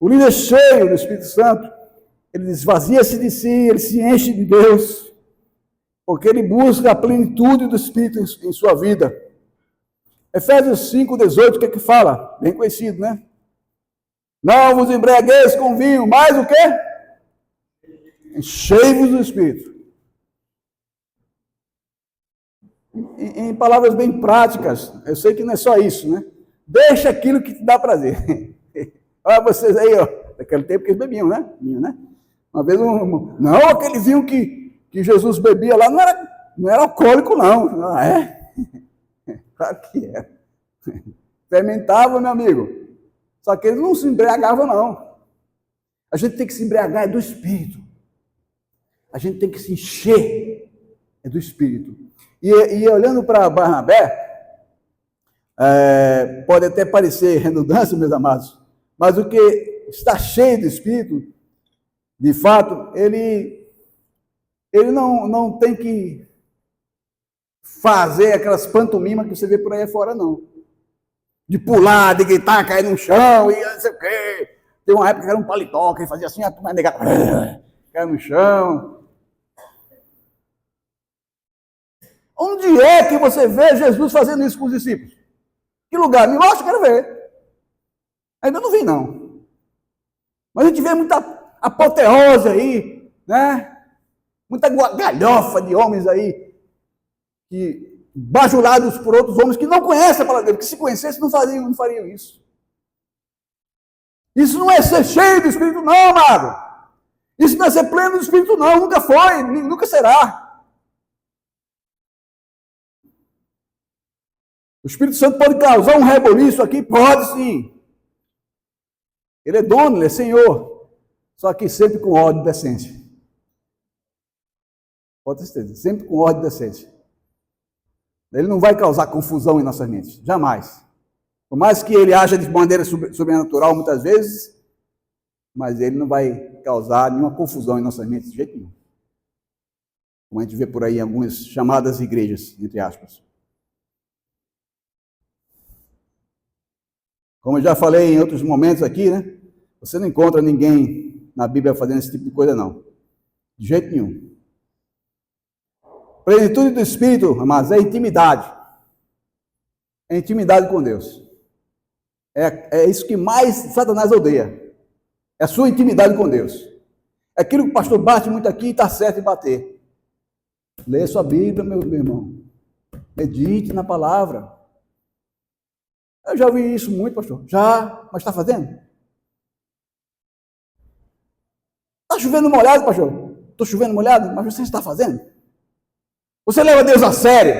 Speaker 1: O líder cheio do Espírito Santo, ele esvazia-se de si, ele se enche de Deus, porque ele busca a plenitude do Espírito em sua vida. Efésios 5:18, o que é que fala? Bem conhecido, né? Não vos embriagueis com vinho, mas o quê? Enchei-vos do Espírito. Em palavras bem práticas, eu sei que não é só isso, né? Deixa aquilo que te dá prazer. Olha vocês aí, ó. Naquele tempo que eles bebiam, né? Vinho, né? Uma vez não, aquele vinho que Jesus bebia lá não era alcoólico, não. Ah, é? Claro que era. Fermentava, meu amigo. Só que eles não se embriagavam, não. A gente tem que se embriagar do Espírito. A gente tem que se encher do Espírito. E olhando para Barnabé, pode até parecer redundância, meus amados, mas o que está cheio do Espírito, de fato, ele não tem que fazer aquelas pantomimas que você vê por aí fora, não. De pular, de gritar, cair no chão, e não sei o quê. Tem uma época que era um paletó, que ele fazia assim, a turma negada, cai no chão. Onde é que você vê Jesus fazendo isso com os discípulos? Que lugar? Me mostra, quero ver. Ainda não vi, não. Mas a gente vê muita apoteose aí, né? Muita galhofa de homens aí, que bajulados por outros homens que não conhecem a palavra de Deus, que se conhecessem não fariam isso. Isso não é ser cheio do Espírito, não, amado. Isso não é ser pleno do Espírito, não. Nunca foi, nunca será. O Espírito Santo pode causar um reboliço aqui? Pode sim. Ele é dono, ele é Senhor. Só que sempre com ordem e decência. Pode ter certeza, sempre com ordem e decência. Ele não vai causar confusão em nossas mentes, jamais. Por mais que ele haja de maneira sobrenatural muitas vezes, mas ele não vai causar nenhuma confusão em nossas mentes de jeito nenhum. Como a gente vê por aí em algumas chamadas igrejas, entre aspas. Como eu já falei em outros momentos aqui, né? Você não encontra ninguém na Bíblia fazendo esse tipo de coisa, não. De jeito nenhum. Plenitude do Espírito, amados, é intimidade. É intimidade com Deus. É isso que mais Satanás odeia. É a sua intimidade com Deus. É aquilo que o pastor bate muito aqui e está certo em bater. Leia sua Bíblia, meu irmão. Medite na palavra. Eu já ouvi isso muito, pastor. Já, mas está fazendo? Está chovendo molhado, pastor? Estou chovendo molhado, mas você está fazendo? Você leva Deus a sério,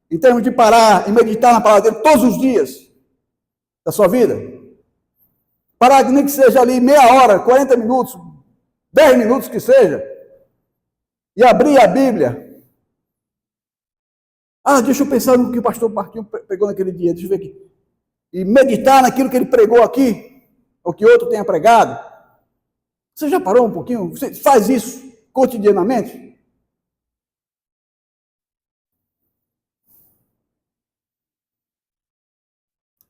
Speaker 1: em termos de parar e meditar na palavra dele todos os dias da sua vida? parar nem que seja ali meia hora, 40 minutos, 10 minutos que seja, e abrir a Bíblia. Ah, deixa eu pensar no que o pastor Marquinhos pregou naquele dia, deixa eu ver aqui. E meditar naquilo que ele pregou aqui, ou que outro tenha pregado. Você já parou um pouquinho? Você faz isso cotidianamente?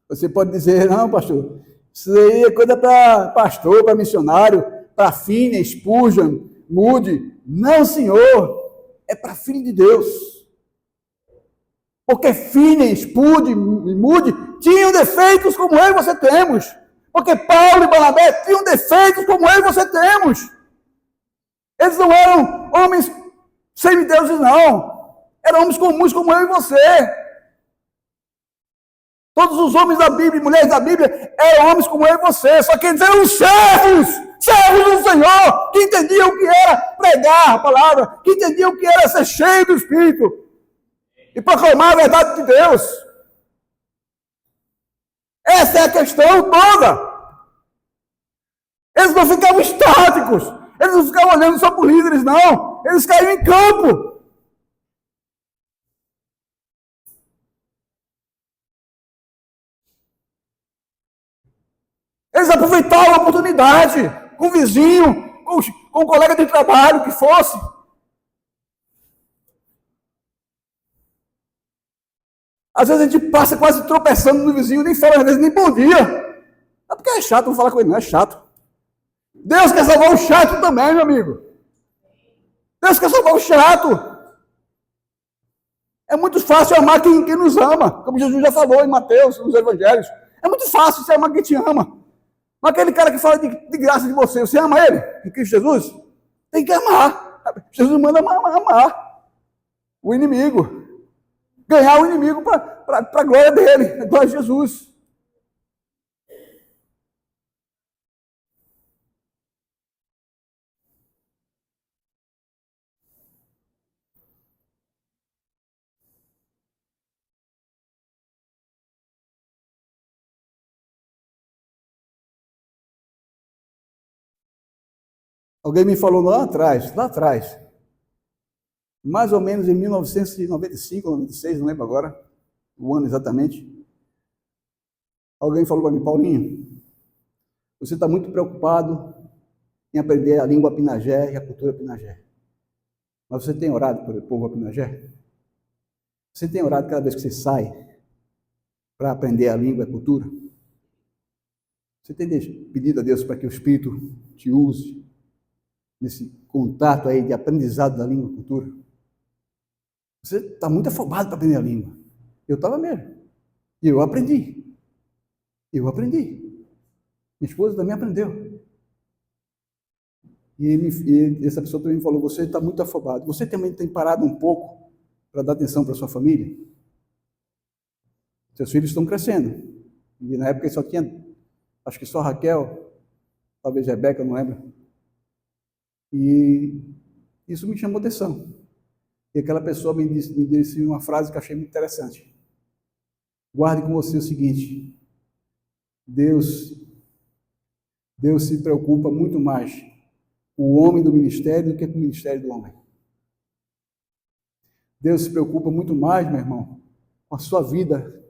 Speaker 1: Você pode dizer, não, pastor, isso aí é coisa para pastor, para missionário, para Finney, Spurgeon, Moody. Não, senhor, é para filho de Deus. Porque Finney, Spurgeon e Moody tinham defeitos como eu e você temos. Porque Paulo e Barnabé tinham defeitos como eu e você temos. Eles não eram homens semideuses, não. Eram homens comuns como eu e você. Todos os homens da Bíblia e mulheres da Bíblia eram homens como eu e você. Só que eles eram servos do Senhor, que entendiam o que era pregar a palavra, que entendiam o que era ser cheio do Espírito e proclamar a verdade de Deus. Essa é a questão toda. Eles não ficavam estáticos. Eles não ficavam olhando só para os líderes, não. Eles caíam em campo. Eles aproveitavam a oportunidade com o vizinho, com o colega de trabalho, que fosse. Às vezes a gente passa quase tropeçando no vizinho, nem fala às vezes nem bom dia. É porque é chato, não falar com ele, não é chato. Deus quer salvar o chato também, meu amigo. Deus quer salvar o chato. É muito fácil amar quem nos ama, como Jesus já falou em Mateus, nos Evangelhos. É muito fácil você amar quem te ama. Mas aquele cara que fala de graça de você ama ele? Em Cristo Jesus? Tem que amar. Jesus manda amar o inimigo. Ganhar o inimigo para a glória dele, a glória de Jesus. Alguém me falou lá atrás, mais ou menos em 1995, 96, não lembro agora, o ano exatamente. Alguém falou para mim, Paulinho, você está muito preocupado em aprender a língua pinagé e a cultura pinagé. Mas você tem orado pelo povo pinagé? Você tem orado cada vez que você sai para aprender a língua e a cultura? Você tem pedido a Deus para que o Espírito te use nesse contato aí de aprendizado da língua e cultura? Você está muito afobado para aprender a língua. Eu estava mesmo. E eu aprendi. Minha esposa também aprendeu. E essa pessoa também falou, você está muito afobado. Você também tem parado um pouco para dar atenção para sua família? Seus filhos estão crescendo. E na época só tinha, acho que só Raquel, talvez Rebeca, não lembro. E isso me chamou atenção. E aquela pessoa me disse uma frase que eu achei muito interessante. Guarde com você o seguinte: Deus se preocupa muito mais com o homem do ministério do que com o ministério do homem. Deus se preocupa muito mais, meu irmão, com a sua vida,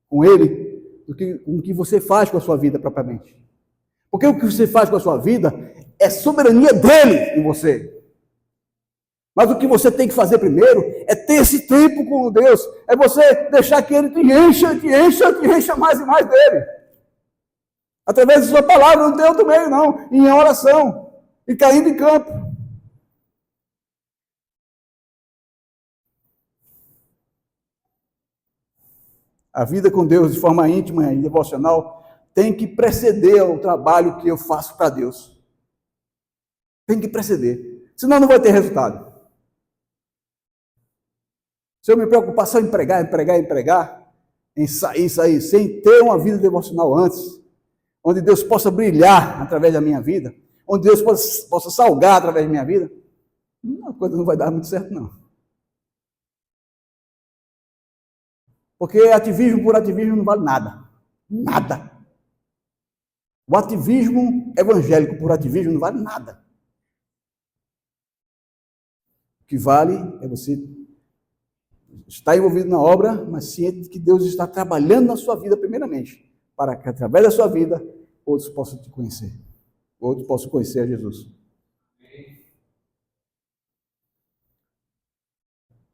Speaker 1: com Ele, do que com o que você faz com a sua vida propriamente. Porque o que você faz com a sua vida é soberania dele em você. Mas o que você tem que fazer primeiro é ter esse tempo com Deus. É você deixar que Ele te encha mais e mais dele. Através da sua palavra, não tem outro meio não. Em oração. E caindo em campo. A vida com Deus de forma íntima e devocional tem que preceder o trabalho que eu faço para Deus. Tem que preceder. Senão não vai ter resultado. Se eu me preocupar só em pregar, em sair, sem ter uma vida devocional antes, onde Deus possa brilhar através da minha vida, onde Deus possa salgar através da minha vida, a coisa não vai dar muito certo, não. Porque ativismo por ativismo não vale nada. Nada. O ativismo evangélico por ativismo não vale nada. O que vale é você estar envolvido na obra, mas ciente de que Deus está trabalhando na sua vida primeiramente, para que através da sua vida outros possam te conhecer. Outros possam conhecer a Jesus.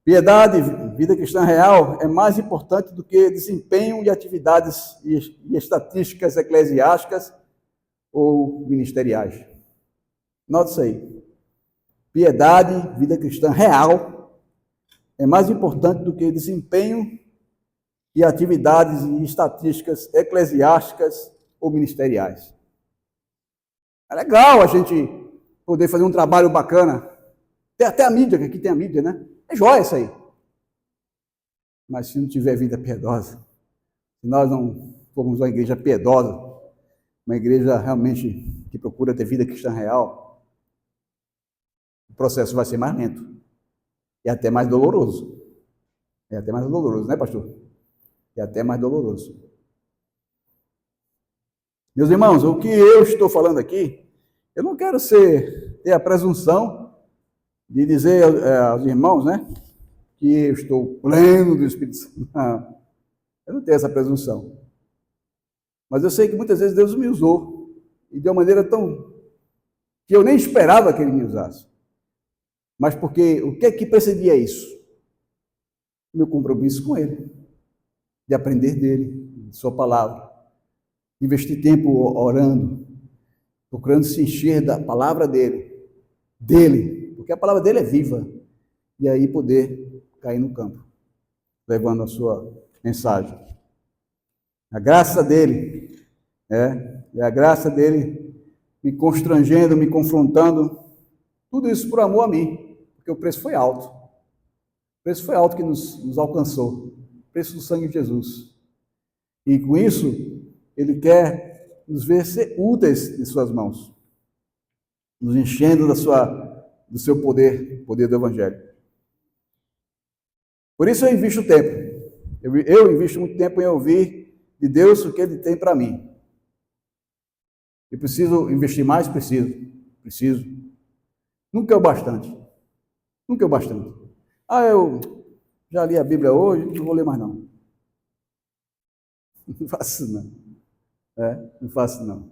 Speaker 1: Piedade, vida cristã real, é mais importante do que desempenho de atividades e estatísticas eclesiásticas ou ministeriais. Note isso aí. Piedade, vida cristã real, é mais importante do que desempenho e atividades e estatísticas eclesiásticas ou ministeriais. É legal a gente poder fazer um trabalho bacana. Tem até a mídia, que aqui tem a mídia, né? É jóia isso aí. Mas se não tiver vida piedosa, se nós não formos uma igreja piedosa, uma igreja realmente que procura ter vida cristã real, o processo vai ser mais lento e até mais doloroso. É até mais doloroso, né, pastor? É até mais doloroso. Meus irmãos, o que eu estou falando aqui, eu não quero ter a presunção de dizer aos irmãos, né, que eu estou pleno do Espírito Santo. Não, eu não tenho essa presunção. Mas eu sei que muitas vezes Deus me usou, e de uma maneira tão que eu nem esperava que Ele me usasse. Mas porque o que é que precedia isso? Meu compromisso com Ele, de aprender dEle, de Sua palavra, de investir tempo orando, procurando se encher da palavra dEle, porque a palavra dEle é viva, e aí poder cair no campo, levando a sua mensagem. A graça dEle, é a graça dEle me constrangendo, me confrontando, tudo isso por amor a mim, porque o preço foi alto. O preço foi alto que nos alcançou, o preço do sangue de Jesus. E com isso, Ele quer nos ver ser úteis em suas mãos, nos enchendo do seu poder, poder do Evangelho. Por isso eu invisto tempo. Eu invisto muito tempo em ouvir de Deus o que Ele tem para mim. Eu preciso investir mais? Preciso. Nunca é o bastante. Nunca é o bastante. Eu já li a Bíblia hoje, não vou ler mais não. Não faço não. Não faço não.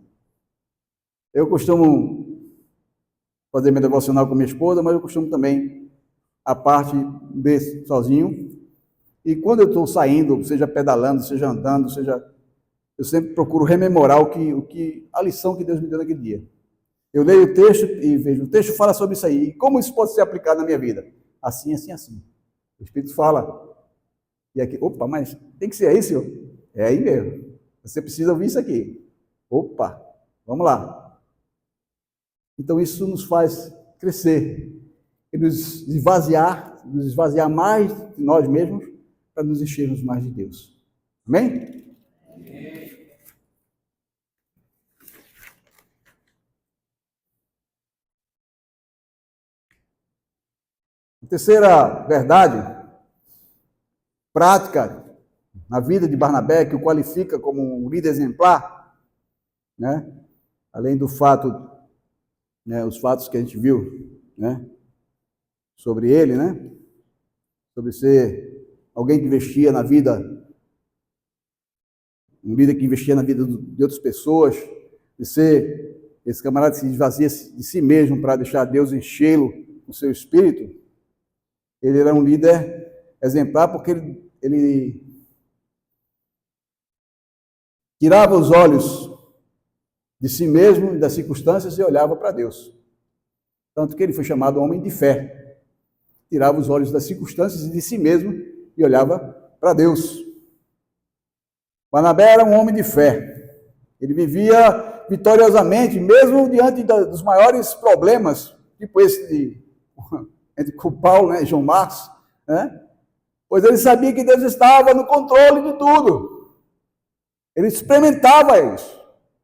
Speaker 1: Eu costumo fazer meu devocional com minha esposa, mas eu costumo também a parte desse sozinho. E quando eu estou saindo, seja pedalando, seja andando, eu sempre procuro rememorar a lição que Deus me deu naquele dia. Eu leio o texto e vejo, o texto fala sobre isso aí. E como isso pode ser aplicado na minha vida? Assim, assim, assim. O Espírito fala. E aqui, opa, mas tem que ser aí, Senhor? É aí mesmo. Você precisa ouvir isso aqui. Opa, vamos lá. Então isso nos faz crescer e nos esvaziar mais de nós mesmos para nos enchermos mais de Deus. Amém? A terceira verdade, prática, na vida de Barnabé, que o qualifica como um líder exemplar, né? Além do fato, né, os fatos que a gente viu, né, sobre ele, né? Sobre ser alguém que investia na vida, um líder que investia na vida de outras pessoas, de ser esse camarada que se esvazia de si mesmo para deixar Deus enchê-lo com o seu espírito. Ele era um líder exemplar porque ele tirava os olhos de si mesmo e das circunstâncias e olhava para Deus. Tanto que ele foi chamado homem de fé. Tirava os olhos das circunstâncias e de si mesmo e olhava para Deus. Barnabé era um homem de fé. Ele vivia vitoriosamente, mesmo diante dos maiores problemas, tipo esse entre Paulo, né, e João Marcos, né? Pois ele sabia que Deus estava no controle de tudo. Ele experimentava isso.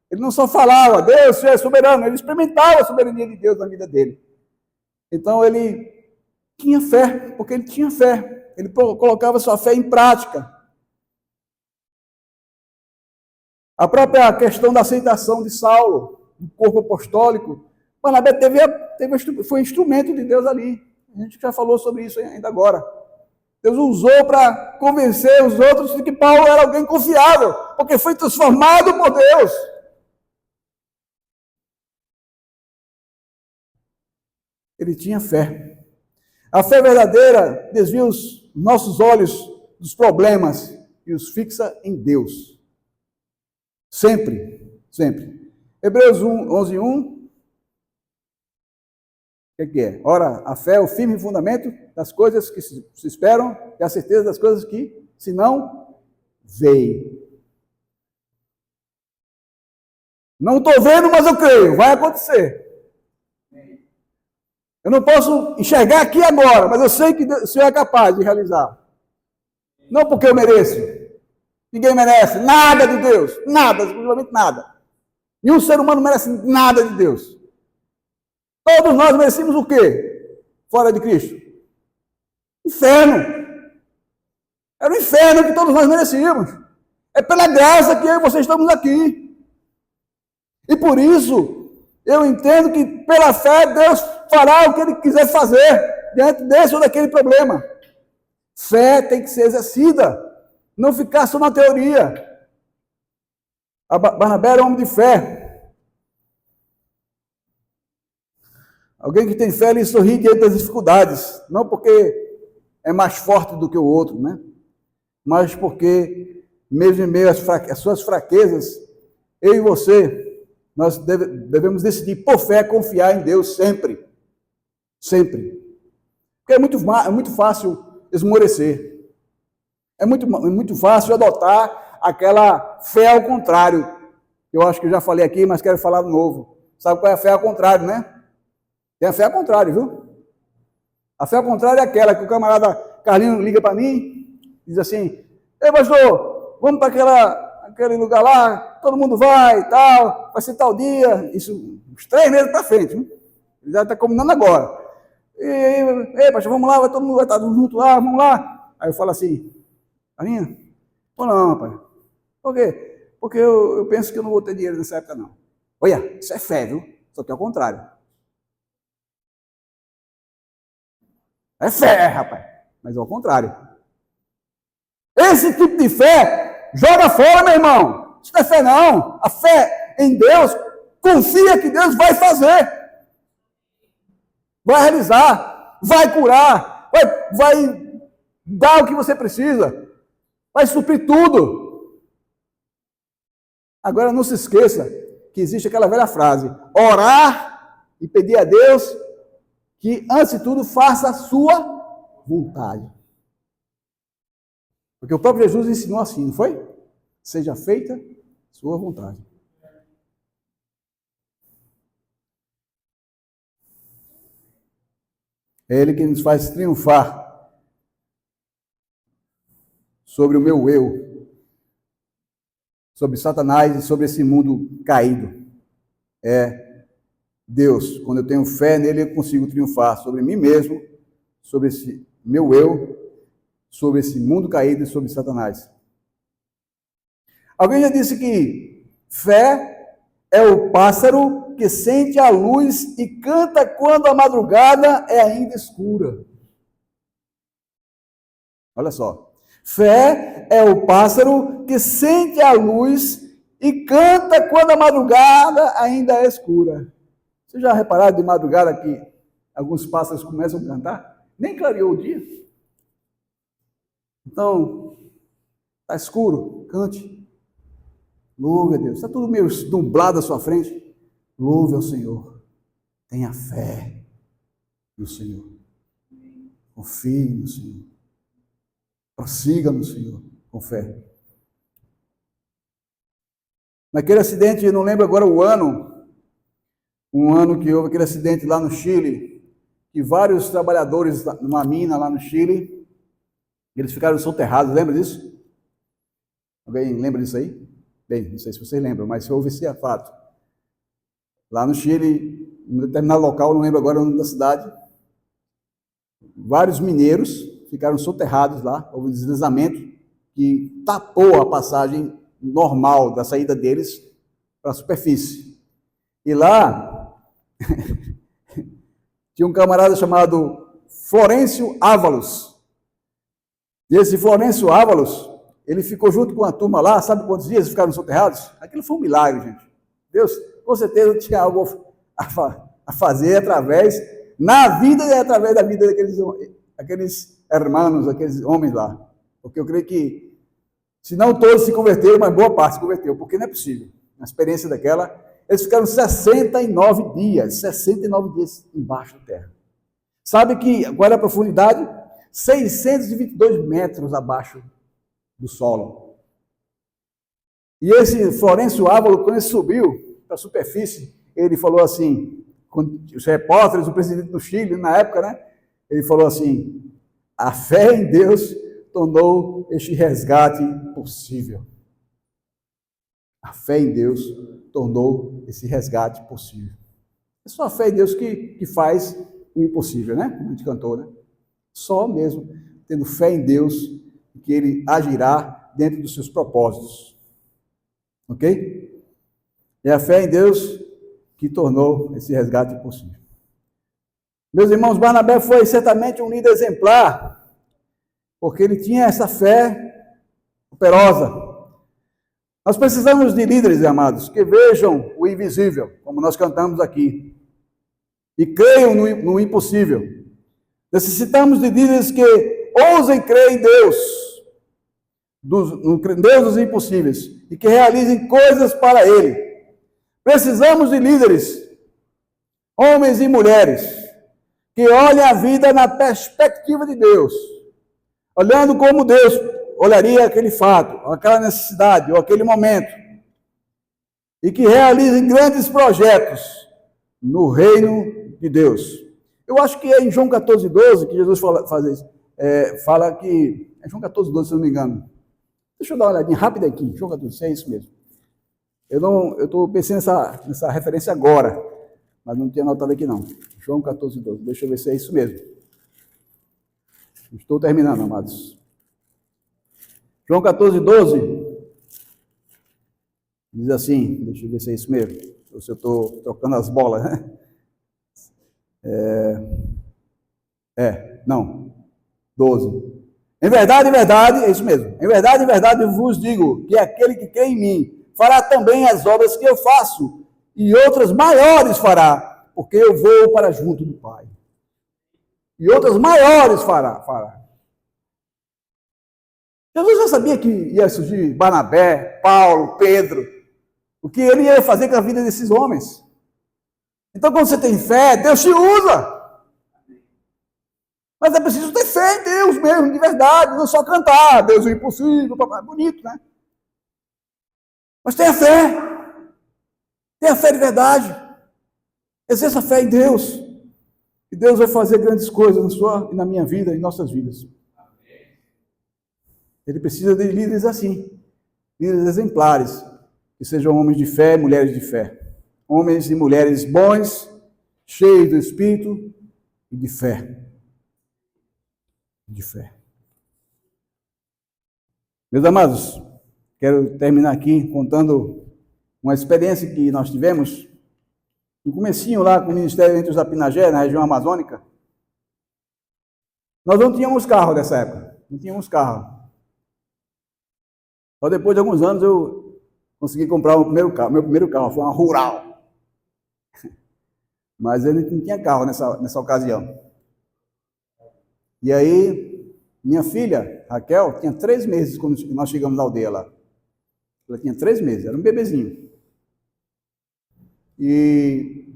Speaker 1: Ele não só falava, Deus é soberano, ele experimentava a soberania de Deus na vida dele. Então ele tinha fé, porque ele tinha fé. Ele colocava sua fé em prática. A própria questão da aceitação de Saulo, do corpo apostólico, Barnabé foi instrumento de Deus ali. A gente já falou sobre isso ainda agora. Deus usou para convencer os outros de que Paulo era alguém confiável, porque foi transformado por Deus. Ele tinha fé. A fé verdadeira desvia os nossos olhos dos problemas e os fixa em Deus. Sempre, sempre. Hebreus 11:1. O que é? Ora, a fé é o firme fundamento das coisas que se esperam e a certeza das coisas que se não veem. Não estou vendo, mas eu creio. Vai acontecer. Eu não posso enxergar aqui agora, mas eu sei que o Senhor é capaz de realizar. Não porque eu mereço. Ninguém merece nada de Deus. Nada, absolutamente nada. Nenhum ser humano merece nada de Deus. Todos nós merecemos o quê? Fora de Cristo? Inferno. Era o inferno que todos nós merecíamos. É pela graça que eu e você estamos aqui. E por isso, eu entendo que pela fé Deus fará o que Ele quiser fazer diante desse ou daquele problema. Fé tem que ser exercida, não ficar só na teoria. Barnabé era homem de fé. Alguém que tem fé, ele sorri diante das dificuldades, não porque é mais forte do que o outro, né? Mas porque, mesmo em meio às suas fraquezas, eu e você, nós devemos decidir por fé confiar em Deus sempre. Sempre. Porque é muito fácil esmorecer. É muito fácil adotar aquela fé ao contrário. Eu acho que eu já falei aqui, mas quero falar de novo. Sabe qual é a fé ao contrário, né? Tem a fé ao contrário, viu? A fé ao contrário é aquela que o camarada Carlinhos liga para mim e diz assim: ei, pastor, vamos para aquele lugar lá, todo mundo vai e tal, vai ser tal dia, isso uns 3 meses para frente, viu? Ele já está combinando agora. Ei, pastor, vamos lá, todo mundo vai estar junto lá, vamos lá. Aí eu falo assim: Carlinhos, ou não, pai? Por quê? Porque eu penso que eu não vou ter dinheiro nessa época, não. Olha, isso é fé, viu? Só que é o contrário. É fé, rapaz. Mas é ao contrário. Esse tipo de fé, joga fora, meu irmão. Isso não é fé, não. A fé em Deus, confia que Deus vai fazer. Vai realizar. Vai curar. Vai dar o que você precisa. Vai suprir tudo. Agora não se esqueça que existe aquela velha frase: orar e pedir a Deus que, antes de tudo, faça a sua vontade. Porque o próprio Jesus ensinou assim, não foi? Seja feita sua vontade. É Ele que nos faz triunfar sobre o meu eu, sobre Satanás e sobre esse mundo caído. É Deus, quando eu tenho fé nele, eu consigo triunfar sobre mim mesmo, sobre esse meu eu, sobre esse mundo caído e sobre Satanás. Alguém já disse que fé é o pássaro que sente a luz e canta quando a madrugada é ainda escura. Olha só. Fé é o pássaro que sente a luz e canta quando a madrugada ainda é escura. Vocês já repararam de madrugada que alguns pássaros começam a cantar? Nem clareou o dia. Então, está escuro, cante. Louve a Deus. Está tudo meio nublado à sua frente. Louve ao Senhor. Tenha fé no Senhor. Confie no Senhor. Prossiga no Senhor com fé. Naquele acidente, eu não lembro agora o ano, um ano que houve aquele acidente lá no Chile, que vários trabalhadores numa mina lá no Chile, eles ficaram soterrados, lembra disso? Alguém lembra disso aí? Bem, não sei se vocês lembram, mas houve esse fato. Lá no Chile, em um determinado local, não lembro agora o nome da cidade, vários mineiros ficaram soterrados lá, houve um deslizamento que tapou a passagem normal da saída deles para a superfície. E lá tinha um camarada chamado Florencio Ávalos. E esse Florencio Ávalos, ele ficou junto com a turma lá, sabe quantos dias ficaram soterrados? Aquilo foi um milagre, gente. Deus, com certeza, tinha algo a fazer na vida e através da vida daqueles hermanos, aqueles homens lá. Porque eu creio que, se não todos se converteram, mas boa parte se converteu, porque não é possível. A experiência daquela, eles ficaram 69 dias embaixo da terra. Sabe qual era a profundidade? 622 metros abaixo do solo. E esse Florencio Ávalos, quando ele subiu para a superfície, ele falou assim, com os repórteres, o presidente do Chile, na época, né? Ele falou assim, a fé em Deus tornou este resgate possível. A fé em Deus tornou esse resgate possível. É só a fé em Deus que faz o impossível, né? Como a gente cantou, né? Só mesmo tendo fé em Deus que Ele agirá dentro dos seus propósitos. Ok? É a fé em Deus que tornou esse resgate possível. Meus irmãos, Barnabé foi certamente um líder exemplar, porque ele tinha essa fé operosa. Nós precisamos de líderes, amados, que vejam o invisível, como nós cantamos aqui, e creiam no impossível. Necessitamos de líderes que ousem crer em Deus, no Deus dos impossíveis, e que realizem coisas para Ele. Precisamos de líderes, homens e mulheres, que olhem a vida na perspectiva de Deus, olhando como Deus olharia aquele fato, aquela necessidade, ou aquele momento, e que realizem grandes projetos no reino de Deus. Eu acho que é em João 14:12 que Jesus fala que... É João 14:12, se eu não me engano. Deixa eu dar uma olhadinha rápida aqui. João 14, é isso mesmo. Eu estou pensando nessa referência agora, mas não tinha anotado aqui não. João 14:12. Deixa eu ver se é isso mesmo. Estou terminando, amados. João 14:12 diz assim, deixa eu ver se é isso mesmo, ou se eu estou trocando as bolas, né? Não, 12. Em verdade, é isso mesmo. Em verdade, eu vos digo que aquele que crê em mim fará também as obras que eu faço, e outras maiores fará, porque eu vou para junto do Pai. E outras maiores fará. Jesus já sabia que ia surgir Barnabé, Paulo, Pedro, o que ele ia fazer com a vida desses homens. Então, quando você tem fé, Deus te usa. Mas é preciso ter fé em Deus mesmo, de verdade, não só cantar, Deus é impossível, papai, é bonito, né? Mas tenha fé de verdade, exerça fé em Deus, e Deus vai fazer grandes coisas na sua e na minha vida, em nossas vidas. Ele precisa de líderes assim, líderes exemplares, que sejam homens de fé, mulheres de fé. Homens e mulheres bons, cheios do Espírito e de fé. De fé. Meus amados, quero terminar aqui contando uma experiência que nós tivemos no comecinho lá com o Ministério entre os Apinagé, na região amazônica. Nós não tínhamos carro nessa época, não tínhamos carro. Só depois de alguns anos eu consegui comprar o meu primeiro carro, foi uma Rural. Mas ele não tinha carro nessa ocasião. E aí, minha filha, Raquel, tinha 3 meses quando nós chegamos na aldeia lá. Ela tinha 3 meses, era um bebezinho. E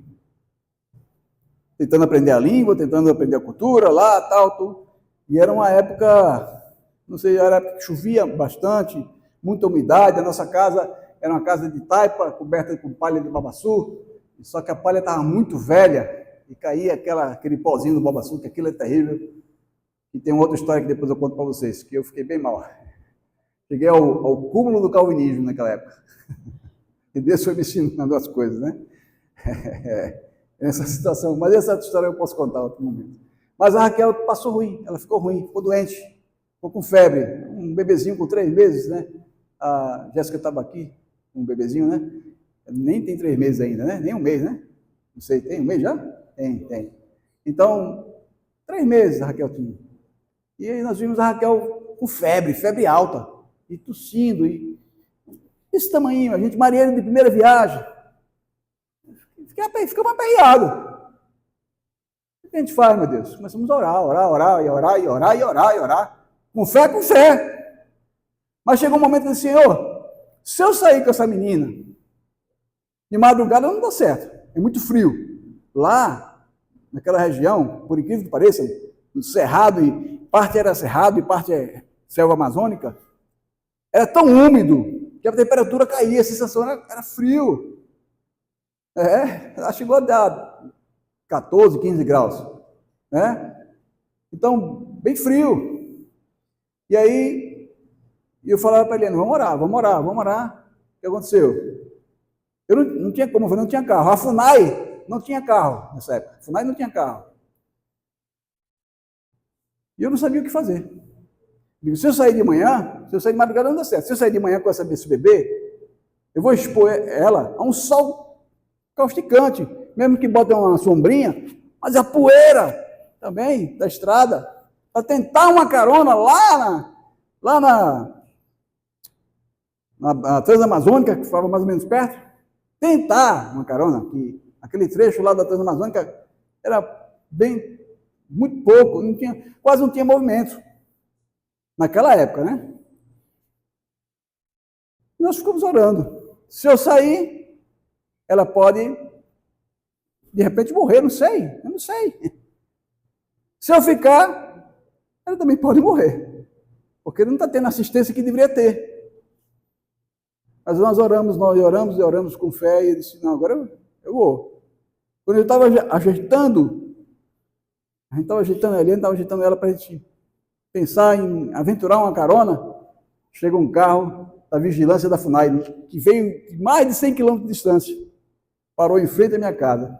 Speaker 1: tentando aprender a língua, tentando aprender a cultura lá, tal, tudo. E era uma época, não sei, era época que chovia bastante, muita umidade. A nossa casa era uma casa de taipa, coberta com palha de babaçu, só que a palha estava muito velha e caía aquele pozinho do babaçu, que aquilo é terrível. E tem uma outra história que depois eu conto para vocês, que eu fiquei bem mal. Cheguei ao cúmulo do calvinismo naquela época. E Deus foi me ensinando as coisas, né? Essa situação. Mas essa história eu posso contar em outro momento. Mas a Raquel passou ruim, ela ficou ruim, ficou doente, ficou com febre. Um bebezinho com 3 meses, né? a Jéssica estava aqui, um bebezinho, né? Nem tem 3 meses ainda, né? Nem um mês, né? Não sei, tem um mês já? Tem. Então, 3 meses a Raquel tinha. E aí nós vimos a Raquel com febre alta, e tossindo, e esse tamanho, a gente, marinheiro de primeira viagem, ficamos aperreados. O que a gente faz, meu Deus? Começamos a orar, com fé. Mas chegou um momento que eu disse, Senhor, se eu sair com essa menina, de madrugada não dá certo, é muito frio. Lá, naquela região, por incrível que pareça, no cerrado, e parte era cerrado e parte é selva amazônica, era tão úmido que a temperatura caía, a sensação era frio. Ela chegou a dar 14, 15 graus, né? Então, bem frio. E aí, eu falava para ele, vamos orar. O que aconteceu? Eu não tinha como, eu não tinha carro. A FUNAI não tinha carro nessa época. A FUNAI não tinha carro. E eu não sabia o que fazer. Digo, se eu sair de madrugada não dá certo. Se eu sair de manhã com esse bebê, eu vou expor ela a um sol causticante, mesmo que bote uma sombrinha, mas a poeira também da estrada, para tentar uma carona lá na Transamazônica, que ficava mais ou menos perto, tentar uma carona, que aquele trecho lá da Transamazônica era muito pouco, quase não tinha movimento. Naquela época, né? Nós ficamos orando. Se eu sair, ela pode, de repente, morrer, eu não sei. Se eu ficar, ela também pode morrer, porque não está tendo a assistência que deveria ter. Mas nós oramos com fé, e ele disse, não, agora eu vou. Quando eu estava ajeitando, a gente estava ajeitando ela para a gente pensar em aventurar uma carona, chega um carro da vigilância da FUNAI, que veio de mais de 100 quilômetros de distância, parou em frente à minha casa.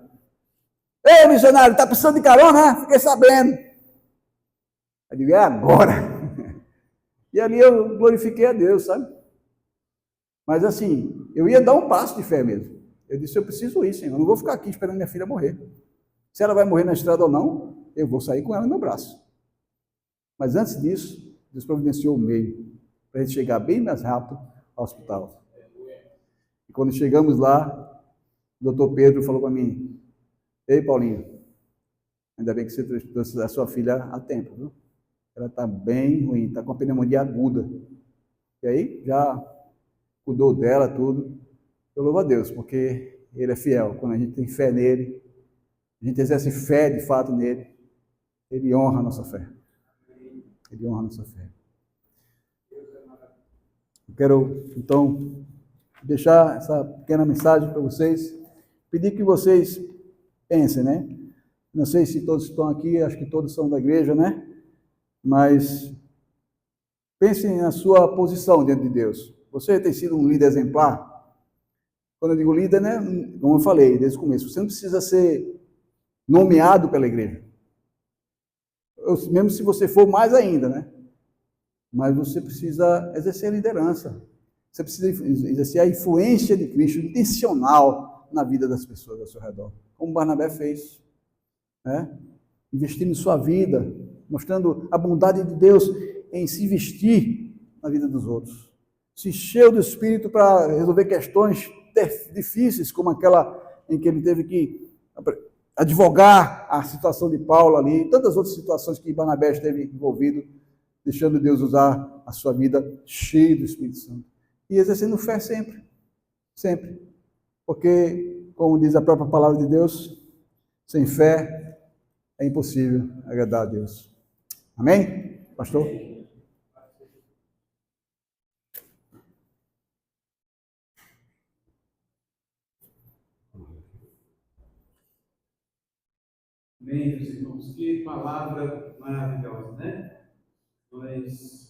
Speaker 1: Ei, missionário, está precisando de carona, né? Fiquei sabendo. Eu digo, é agora. E ali eu glorifiquei a Deus, sabe? Mas assim, eu ia dar um passo de fé mesmo. Eu disse, eu preciso ir, Senhor, eu não vou ficar aqui esperando minha filha morrer. Se ela vai morrer na estrada ou não, eu vou sair com ela no meu braço. Mas antes disso, Deus providenciou o meio para a gente chegar bem mais rápido ao hospital. E quando chegamos lá, o doutor Pedro falou para mim, ei, Paulinho, ainda bem que você trouxe a sua filha a tempo, viu? Ela está bem ruim, está com a pneumonia aguda. E aí, já cuidou dela, tudo. Eu louvo a Deus, porque Ele é fiel. Quando a gente tem fé nele, a gente exerce fé de fato nele, Ele honra a nossa fé. Ele honra a nossa fé. Eu quero, então, deixar essa pequena mensagem para vocês, pedir que vocês pensem, né? Não sei se todos estão aqui, acho que todos são da igreja, né? Mas pensem na sua posição diante de Deus. Você tem sido um líder exemplar? Quando eu digo líder, né? Como eu falei desde o começo, você não precisa ser nomeado pela igreja. Mesmo se você for mais ainda, né? Mas você precisa exercer a liderança. Você precisa exercer a influência de Cristo intencional na vida das pessoas ao seu redor. Como Barnabé fez, né? Investindo em sua vida, mostrando a bondade de Deus em se investir na vida dos outros. Se encheu do Espírito para resolver questões difíceis, como aquela em que ele teve que advogar a situação de Paulo ali, e tantas outras situações que Barnabé esteve envolvido, deixando Deus usar a sua vida cheia do Espírito Santo. E exercendo fé sempre, sempre. Porque, como diz a própria palavra de Deus, sem fé é impossível agradar a Deus. Amém? Pastor?
Speaker 2: Amém, meus irmãos. Que palavra maravilhosa, né? Nós